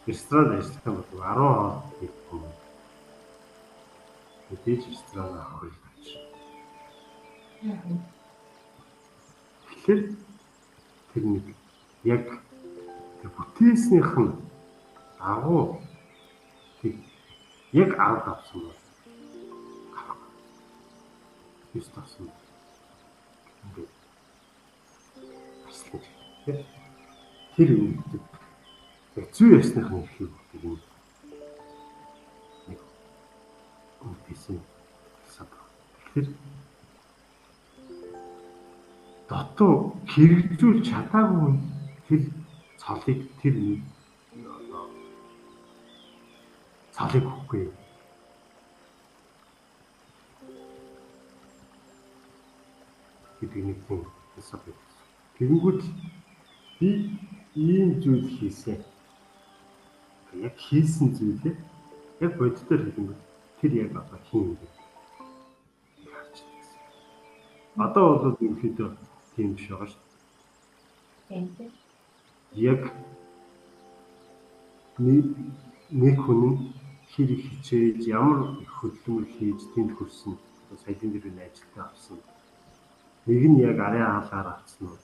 ресторан ажиллах юм бол 10 хоол хийх юм. Тэгэж ресторан авах гэж. Тэгэхээр тэр нэг яг тэр бүтээснийх нь агуу яг 10 авсан бол биш тавсан. Тэр үед зүй ясныхын хэрэг гэдэг нэг үгтэйсэн саб. Тэгэхээр дотоо хэрэгжүүл чадаагүй тэр цолыг тэр цолыг өгөхгүй. гэдэг нэг юм саб. Тэгэнгүүт би ийм зүйл хийсэн. Яг хийсэн зүйлээ яг боддоор хэлэнгүүт тэр яг одоо хийн юм. Одоо бол ерөнхийдөө тийм биш байгаа шүү Тийм. дээ. Яг нэг хүн нь хэр их хичээж ямар их хөдөлмөр хийж тэнд хүрсэн саяхан дээр нь ажилтаа авсан. Нэг нь яг арын хаалгаар авсан уу?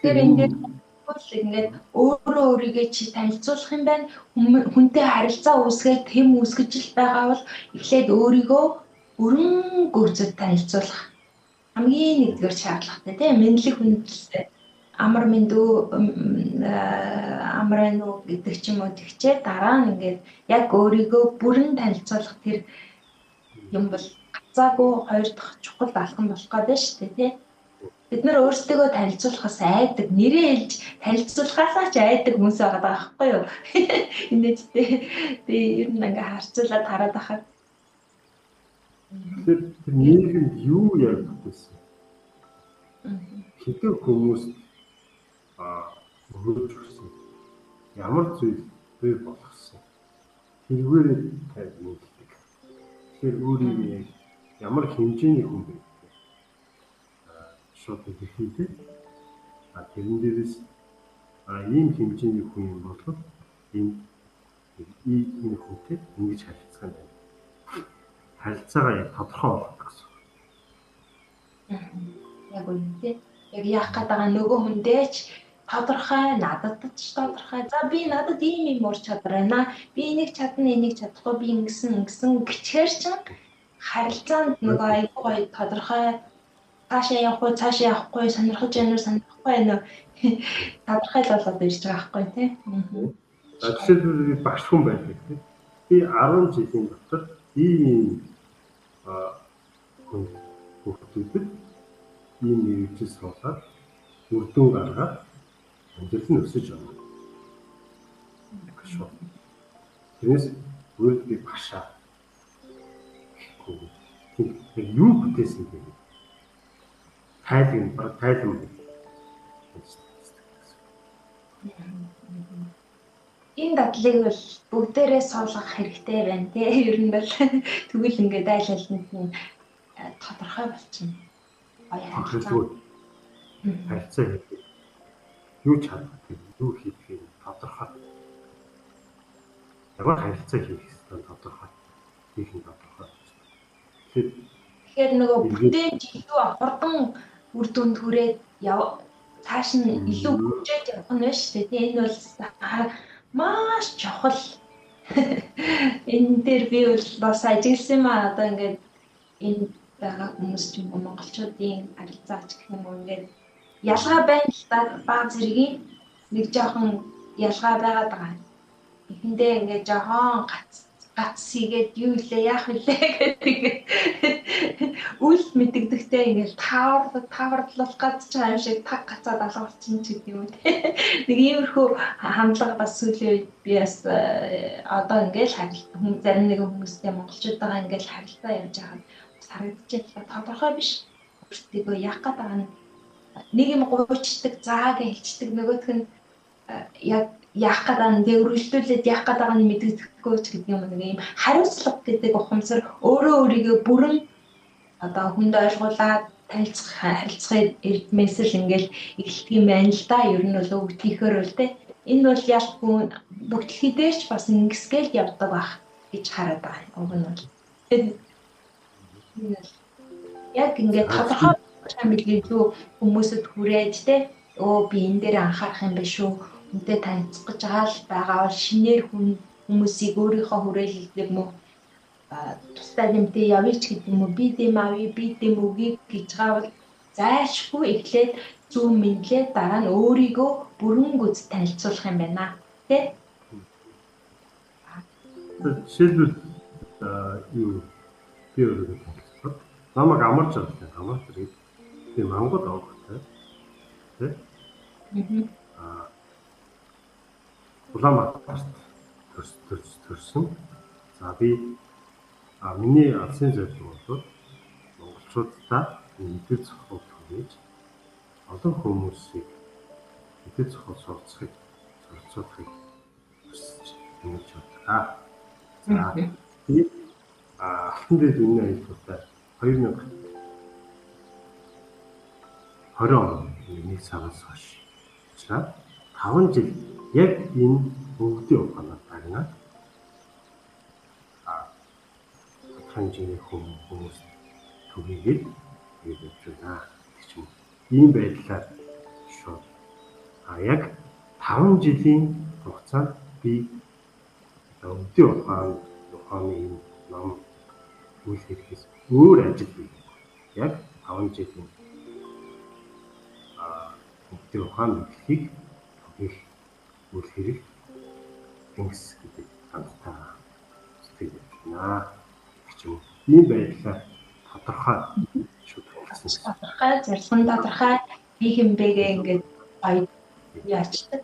Тэгэхээр ингээд өөрөө өөрийгөө чи танилцуулах юм байна. Хүнтэй харилцаа үүсгээд тэм үүсгэж л байгаа бол эхлээд өөрийгөө бүрэн гүйцэд танилцуулах хамгийн нэгдүгээр шаардлагатай тийм мэдлэг хүндлэлтэй амар мэндүү амраа нү гэдэг ч юм уу тэгчээ дараа нь ингээд яг өөрийгөө бүрэн танилцуулах тэр юм бол гацаагүй хоёр дахь чухал алхам болох гэдэг шүү дээ тийм. Бид нар өөрсдөө танилцуулахаас айдаг, нэрээ хэлж танилцуулахаасаа ч айдаг хүмүүс байгаа байхгүй юу? Инээдтэй. Тэгээ ер нь ингээ харьцуулаад хараад ахад. Тэр нийгэмд юу яг гэсэн? Хэдэн хүмүүст өгөөж өгсөн? Ямар зүйл бий болгосон? Тэргээр тань мэддэг. Тэгэхээр өөрийгөө яг ямар хэмжээний хүн бэ? Шууд хэлэхдээ тэрэн дээрээс ийм хэмжээний хүн юм бол ийм хүнтэй ингэж харилцах юм байна. Харилцаагаа яг тодорхой болгох гэсэн. Яг үнэтэй. Яг яах гээд байгаа нөгөө хүндээч тодорхой, надад ч тодорхой. За би надад ийм ур чадвар байна. Би энийг чадна, энийг чадахгүй, би ингэсэн гिचгээр чинь харилцаанд нөгөө айгүй гоё тодорхой цаашаа явахгүй, сонирхож байна уу, сонирхгүй байна уу? Тодорхой л болоод ирж байгаа байхгүй тий. Жишээлбэл би багш хүн байдаг тий. Би 10 жилийн дотор ийм хүүхдүүдэд ийм мэргэжил суулгаад үр дүн гаргаад амжилт нь өсөж байна. Тэрнээс өөрөө би багшаа. Яг юу бүтээсэн бэ? Тайлбар. Энэ дадлыг бол бүгдээрээ суулгах хэрэгтэй байна тий. Ер нь бол тэгвэл ингээд айл алнад нь тодорхой болчихно. Харилцаа хийх. Юу чадах вэ? Юу хийх вэ? Тодорхой. Яг харилцаа хийх гэсэн тодорхой. Хийх нь тодорхой. Тэгэхээр нөгөө бүтээн илүү хурдан үр дүнд хүрээд цааш нь илүү хөгжөөд явах нь шүү дээ. Энэ бол маш чухал. Энэ дээр би бол бас ажилласан маа одоо ингээд энэ байгаа хүмүүс ч юм уу монголчуудын харилцаач гэх юм уу ингээд ялгаа байна л да баг зэргийн нэг жоохон ялгаа байгаад байгаа. Эхэндээ ингээд жоохон гац хийгээд юу илээ яах вүлээ гэдэг үл мэддэгтэй ингээд таварлах гад ч аим шиг таг гацаад алгуулчихна ч гэдэг юм үү. Нэг иймэрхүү хандлага бас сүүлийн үед би бас одоо ингээд зарим нэгэн хүмүүстэй монголчуудаа ингээд харилцаа явж байгаа харагдчихлаа тодорхой биш. Өөртөө яах гээд байгаа нь нэг юм гуйчдаг, зааг хэлцдэг нөгөөх нь яг яах гээд байгаа нь дээврүүлээд яах гээд байгаа нь мэддэхгүй ч гэдэг юм нэг юм хариуцлага гэдэг ухамсар өөрийгөө бүрэн одоо хүнд ойлгуулад харилцахын эрдмээс л ингээл эхэлдэг юм байна л да. Ер нь бол өгдгийхөр бол тэ. Энэ бол ялгүй бүгдлэхий дээр ч бас ингэсгээл явдаг байх гэж хараад байгаа. Уг нь бол яг ингээд тодорхой мэдээлэл хүмүүсэд хүрээд тэ би энэ дээр анхаарах юм биш үү? Үнтэй танилцах гэж байгаа бол шинээр хүмүүсийг өөрийнхөө хүрээлэлд юм уу тусдаа нэмтэй явъя ч гэдэг юм уу би дэм авъя би дэм өгье гэж байгаа бол зайлшгүй эхлээд зөв мэдлээ дараа нь өөрийгөө бүрэн гүйц танилцуулах юм байна тий. Жишээлбэл юу би өөрөө намайг амарч байгаа хамаач хэрэг би Монгол авахтай тий. Улаанбаатарт төрсөн. За би миний алсын зорилго бол монголчуудаа мэдээ зохиол хийж олон хүмүүсийг мэдээ зохиол суралцахыг хүсэж байна. ингэж бодлоо. За тэгээд алтан дээр үнэ аялалтаа 2020 оны 1 сараас хойш ажиллаад 5 жил яг энэ өвгдийн ухаанаар дагнаад хэмжээний хүмүүс түгээгээд явж байна. Тэгч юм. Ийм байдлаар шууд яг 5 жилийн хугацаанд би өвгдийн ухааны энэ ном үйл хэрэгээс өөр ажил бий. Яг 5 жилийн өвгдийн ухааны эхлэлийг түгээх үйл хэрэг тэнгис гэдэг хамтдаа сэтгэж байна. Ийм байдлаар тодорхой шууд хэлсэн. Тодорхой зорилгын тодорхой би хэмбэгээ ингээд гоё яачдаг.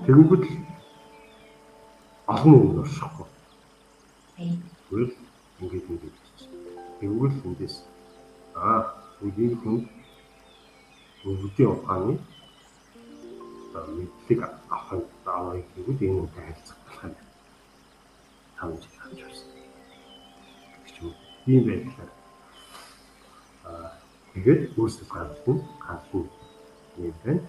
Тэгэнгүүт олон юм оршихгүй. Тэгвэл ингээд тэгвэл эндээс үеийн хүн өвгдийн ухааны мэдлэг авах гэвэл энэ үнтэй харилцах болох юм. 5 жил авч байсан. Ийм байдлаар тэгээд өөрсдөө гаргасан юм байна.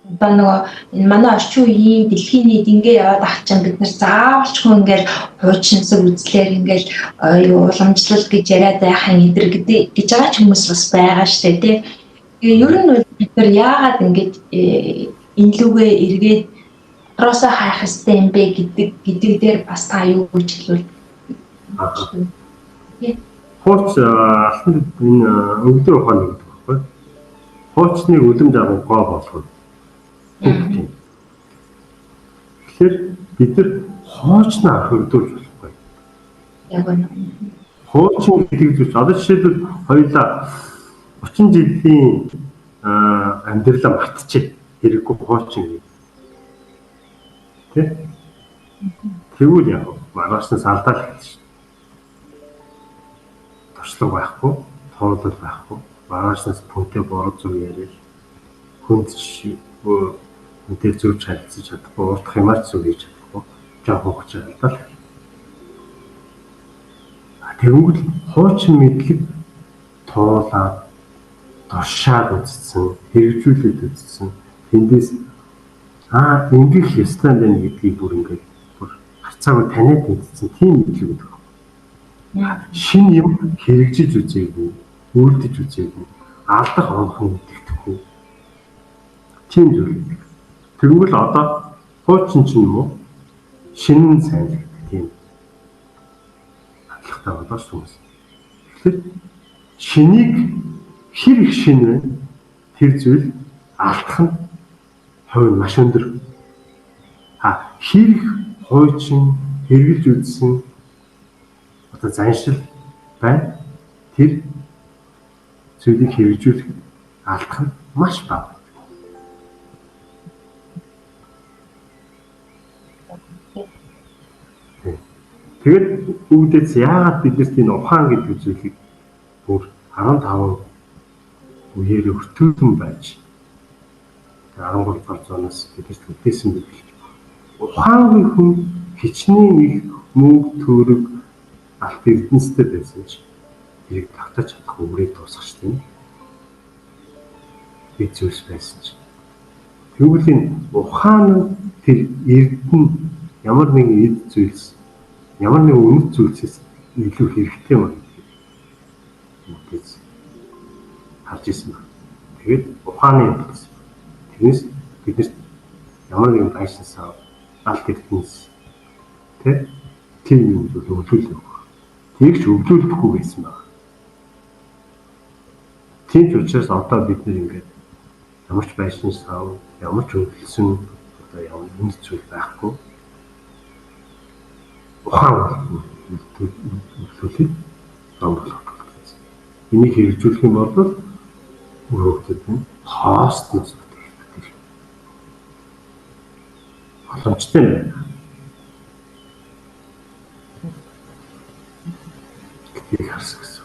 Энэ нөгөө энэ манай орчин үеийн дэлхийн нийт ингээ яваад ах чинь бид нар заавалчгүй ингээл хуучинсаг үзлэр ингээл уламжлал гэж яриад байхын эдэр гэж байгаа ч хүмүүс бас байгаа штэ тий. Ер нь бол бид нар яагаад ингээд энэ лүгээ эргээд роосо хайх хэрэгтэй юм бэ гэдэг дээр бас та юу гэж хэлвэл хууч алтан энэ өвдөр ухааны гэдэг баггүй. Хуучныг үлэм жагуу гоо болгох. Тэгэхээр бид нар хуучнаа хөрдүүлж болохгүй. Яг үнэ. Хуучин гэдэг зүйл одоо жишээлбэл хоёулаа 30 жилийн амьдралаа мартчих хэрэггүй хуучин гэдэг. Тэгвэл яг маргааш нь салдаал гэдэг шүү. Туршлага байхгүй, тооцол байхгүй, маргаашнаас пүнтэй бороо зүг яриад хүнд хүнтэй зөв харилцаж чадахгүй, урдах юмар зүг хийж чадахгүй, жоохон хугацаа салдаал. Тэгвэл хуучин мэдлэг туулаад доршаад үзсэн, хэрэгжүүлээд үзсэн, тэндээс ингэх ёстой байна гэдгийг бүр ингээд харцаагүй таниад мэдсэн тийм мэдлэг гэдэг. Шинэ юм хэрэгжиж үзээгүй, үйлдэж үзээгүй, алдах онхон мэддэхгүй. Тийм зүйл. Тэгвэл одоо хуучин ч юм уу шинэ сайн л гэдэг тийм хандлагатай болоо шүү дээ. Тэгэхээр шинийг хэр их шинэ вэ? Тэр зүйл алдах нь хувь маш өндөр. Хэр их хуучин хэрэгжилж үзсэн одоо заншил байна. Тэр зүйлийг хэрэгжүүлэх алдах нь маш бага. Тэгээд үүдээс яагаад биднэрт энэ ухаан гэдэг зүйлийг бүр 15 үеэр өртөөсөн байж 13 дугаар зуунаас биднэрт үдээсэн байх. Ухаангүй хүн хичнээн их мөнгө төгрөг алт эрдэнэстэй байсан ч тэрийг татаж чадах өврийг дуусгах шүү дээ. Би зүйлс байсан ч. Тэгвэл энэ ухаан нь тэр эрдэнэ ямар нэгэн эд зүйлс, ямар нэгэн үнэт зүйлсээс илүү хэрэгтэй юм гэж харж ирсэн байна. Тэгээд ухааны юм гэсэн. Тэрнээс биднэрт ямар нэгэн байшинс алт эрдэнэс тийм юм өвлүүлэх. Тэгж өвлүүлэхгүй байсан байна. Тийм ч учраас одоо бид нэр ингээд ямар ч байшинс ямар ч өвлөсөн одоо ямар үнэт зүйл байхгүй. Ухаан өвлүүлэх зам болох гэсэн. Энийг хэрэгжүүлэх юм бол өөрөөр хэлбэл хоостноос боломжтой байна. Гэдгийг харсан гэсэн.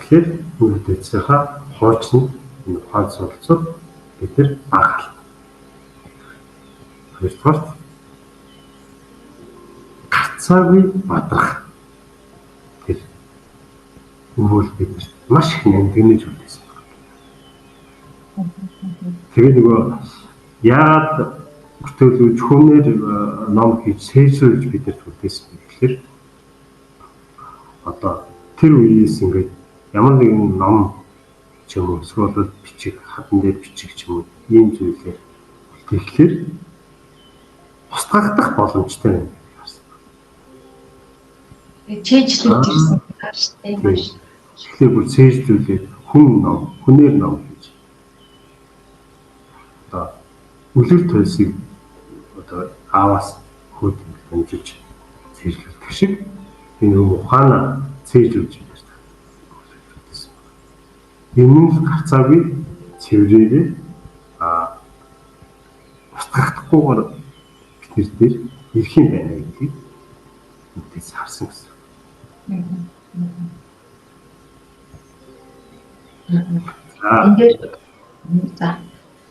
Тэгэхээр өвдөцийнхаа хуучин энэ ухаан суралцууд бид нар анхаарал. Хоёрдугаар гарцаагүй бадрах гэх өгвөл бид маш их нэмгэнэж үлдээсэн. Тэгээд нөгөө яагаад бүтээлүүд хүнээр ном хийж сэржүүлж бид нар үлдээсэн бэ гэхээр одоо тэр үеэс ингээд ямар нэгэн ном ч юм уу эсвэл бичиг хадан дээр бичиг ч юм уу ийм зүйлээр үлдээхлээр устгагдах боломжтой юм. Чэйжлүүлж ирсэн шүү дээ. Тэгэхээр бүр цээжлүүлээд хүнээр ном хийж одоо үлэр туйлсыг одоо ааваас хөөд хэмжилж цээжлүүлдэг шиг энэ ухаанаа цээжлүүлж байна. Энэ гарцаагүй цэврээрээ устгахдахгүйгээр бид нэр ирэх юм байна гэдгийг мэдээс харсан гэсэн.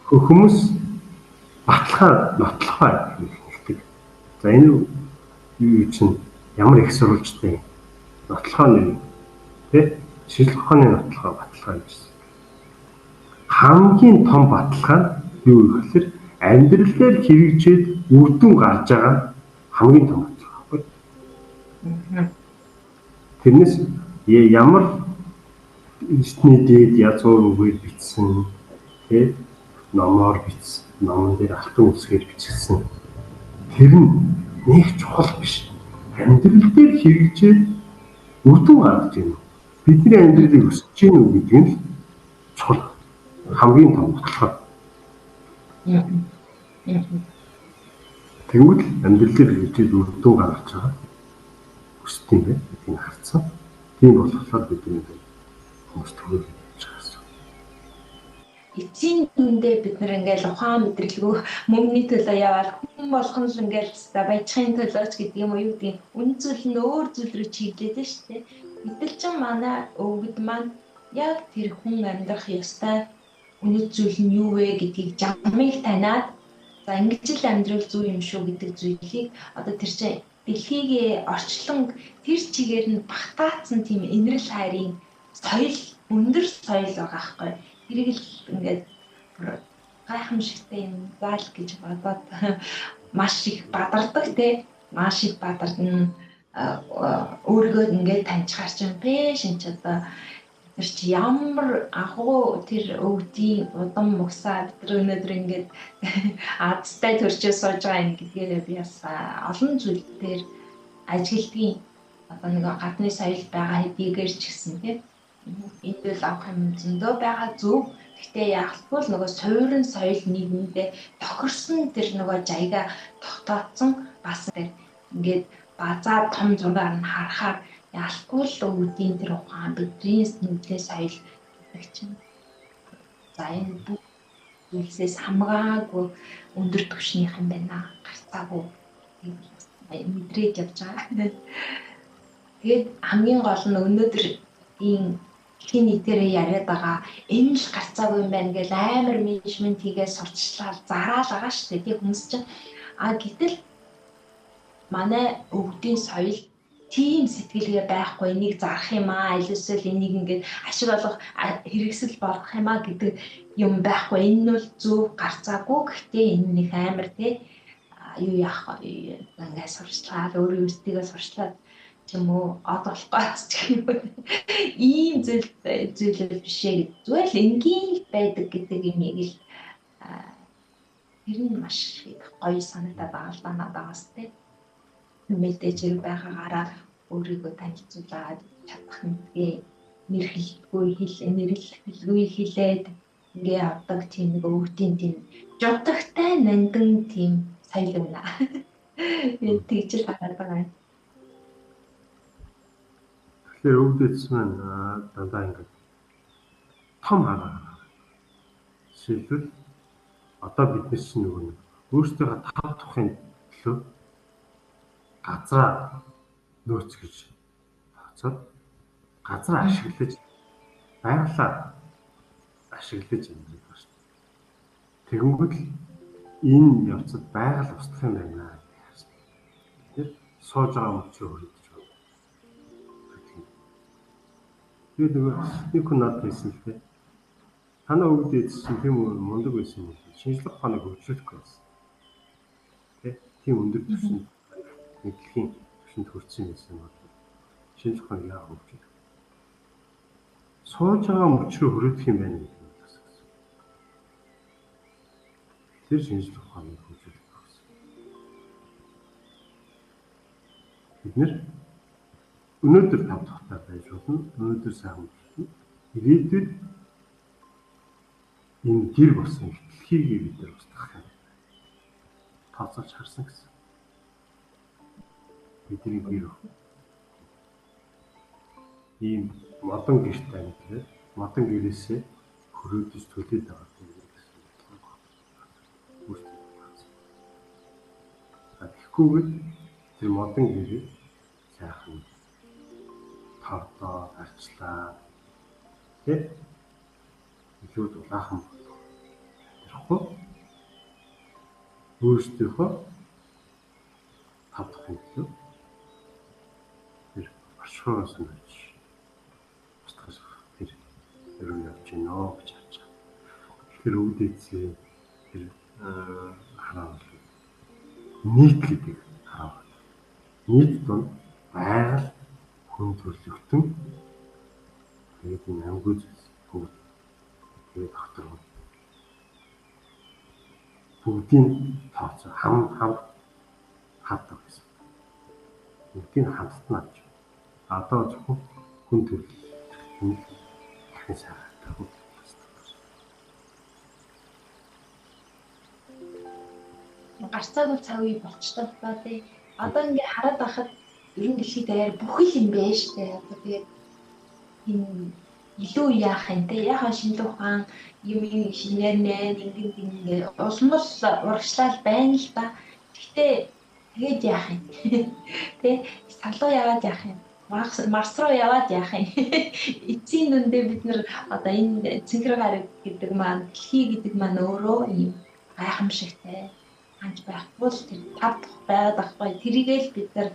Хүмүүс нотлохоо хэлдэг. За энэ юу чинь ямар их сурвалжтай нотлохооны тий шийдлэх ухааны нотлохоо баталгаа гэсэн. Хамгийн том баталгаа нь юу гэхээр амьдрал дээр хэрэгжээд үрдүн гарч байгаа хамгийн том баталгаа байхгүй. Тэрнээс ямар эртний дээд язгуур үгээр бичсэн тий номоор бичсэн номон дээр алтан үсгээр бичсэн тэр нь нэг чухал биш. Амьдрал дээр хэрэгжээд үрдүн гарч байна. Бидний амьдралыг өсөж гин үү гэдэг нь чухал хамгийн том баталгаа. Тэгвэл амьдрал дээр хэрэгжээд үрдүн гарч байгаа өсдөг юм байна. Гэдгийг харцсан. Тийм болохоор бидний хүмүүс төгөөлж байгаа. Эцсийн дүндээ бид нар ингээл ухаан мэдрэлгүй мөнгөний төлөө яваад хүн болгон л ингээл баяжхын төлөөч гэдэг юм уу юу гэдэг үн зүйл нь өөр зүйл рүү чиглээд шүү дээ. Гэтэл ч манай өвгөд маань яг тэр хүн амьдрах ёстой үнэт зүйл нь юу вэ гэдгийг жамыг таниад за ингэж л амьдрал зүй юм шүү гэдэг зүйлийг одоо тэр чинь дэлхийг орчлон тэр чигээр нь багтаацсан тийм инэрл хайрын соёл өндөр соёл байгаа хгүй. Тэрийг л ингээд гайхамшигтай юм заал гэж бодоод маш их бадардаг те маш их бадардна өөрийгөө ингээд таньчихаар чинь бэ шинч одоо тэр чи ямар агуу тэр өвдийн удам мөксаа тэр өнөөдөр ингээд азтай төрчөө сууж байгаа юм гэдгээр би бас олон зүйл дээр ажигладгийн одоо нэг гадны соёл байгаа хэдийгээр ч гэсэн тийм энэ л авах юм зөндөө байгаа зөв. Гэхдээ яахгүй л нөгөө суурин соёл нийгэмдээ тохирсон тэр нөгөө жаяга тогтоодсон бас тэр ингээд базаа том зургаар нь харахаар ялахгүй л өвдийн тэр ухаан бидний нүдний соёл гэдэг чинь. За энэ зүйлсээс хамгаагүй өндөр түвшнийх юм байна. Гарцаагүй мэдрээд явж байгаа. Тэгээд хамгийн гол нь өнөөдөр ийм хин нийтээрээ яриад байгаа энэ л гарцаагүй юм байна гэж амар менежмент хийгээд сурчлал зараал байгаа шүү дээ. Тэг хүмүүс чинь гэтэл манай өвгдийн соёл тийм сэтгэлгээ байхгүй энийг зарах юм аа илүүсэл энийг ингээд ашиг олох хэрэгсэл болгох юм аа гэдэг юм байхгүй. Энэ нь бол зөв гарцаагүй гэхдээ энэ нэг амар тий юу яах ингээд сурчлал өөрөө өөртөө сурчлаад юм уу од болохгүй ч юм уу ийм зүйл биш ээ гэж зүгээр л энгийн байдаг гэдэг юмыг л тэр нь маш гоё санагдаад байгаа л да надаас тий мэдээж хэрэг байгаагаараа өөрийгөө танилцуулаад чадах нэггээ нэрхэлгүй хэлээд ингээ авдаг тийм нэг өвгдийн тийм жодогтай нандин тийм соёл байна. Тэгж л хараад байгаа юм. Тэгэхээр өвгдөц маань дандаа ингээд том хараа. Жишээлбэл одоо бид чинь нөгөө өөрсдөө тав тухын төлөө газраа нөөц гэж тооцоод газар ашиглаж байгалаа ашиглаж амьдрах ба шүү. Тэгэнгүүт л энэ явцад байгаль устгах юм байна. Тэр сууж байгаа мөчөө хөрөж байгаа. Тэгээд нөгөө нэг хүн надад хэлсэн л дээ. Танаа өвд эзсэн тийм мундаг байсан юм. Шинжлэх ухааныг хөгжүүлэхгүй байсан. Тийм өндөр түвшинд дэлхийн түвшинд хүрсэн байсан юм бол шинжлэх ухааныг яагаад хөгжүүлэх? Сууж байгаа мөчрөө хөрөөх юм байна гэдэг нь бас гэсэн. Тэр шинжлэх ухааныг хөгжүүлэх гэсэн. Бид нэр өнөөдөр тав дахтаа байж болно. Өнөөдөр сайн болно. Ирээдүйд энэ гэр болсон дэлхийг бид нар устгах юм. Тооцоолж харсан гэсэн. Бидний гэр ийм модон гэртэй гэдэг модон гэрээсээ хөрөөдөж төлөөд байгаа юм гэсэн. Тэгэхгүйгээр тэр модон гэрээ сайхан тавтаа арчлаа тэг илүү дулаахан тэрхгүй өөрсдийнхөө тавдах юм төлөө тэр оршихоос нь устгах тэр өрөө явж гинөө гэж харж байгаа. Тэгэхээр өвдөцөө тэр хараал нийт гэдэг хараал. Нийт донд байгаль хүн төрлөختөн тэгээд энэ ангууд бүгд тэгээд доктор бүгдийн тооцоо хамт хатдаг гэсэн. Бүгдийг хамтнаа гэж. Одоо зөвхөн хүн төрлөختөн дахин сайхан хүн. Гарцаагүй цаг үе болчихлоо ба тий. Одоо ингээ хараад байхад ер нь дэлхийд даяар бүх юм байна штэ. Одоо тэгээд энэ илүү яах юм те яхаа шинжлэх ухаан юм шинээрнээ ингээ усмус урагшлал байна л да. Гэхдээ тэгээд яах юм те салуу яваад яах юм Марс руу яваад яах юм эцсийн дүндээ бид нар одоо энэ цэнхэр гараг гэдэг маань дэлхий гэдэг маань өөрөө юм гайхамшигтай ханж байхгүй л тэр тав дахь байгаад байхгүй тэрийгэл бид нар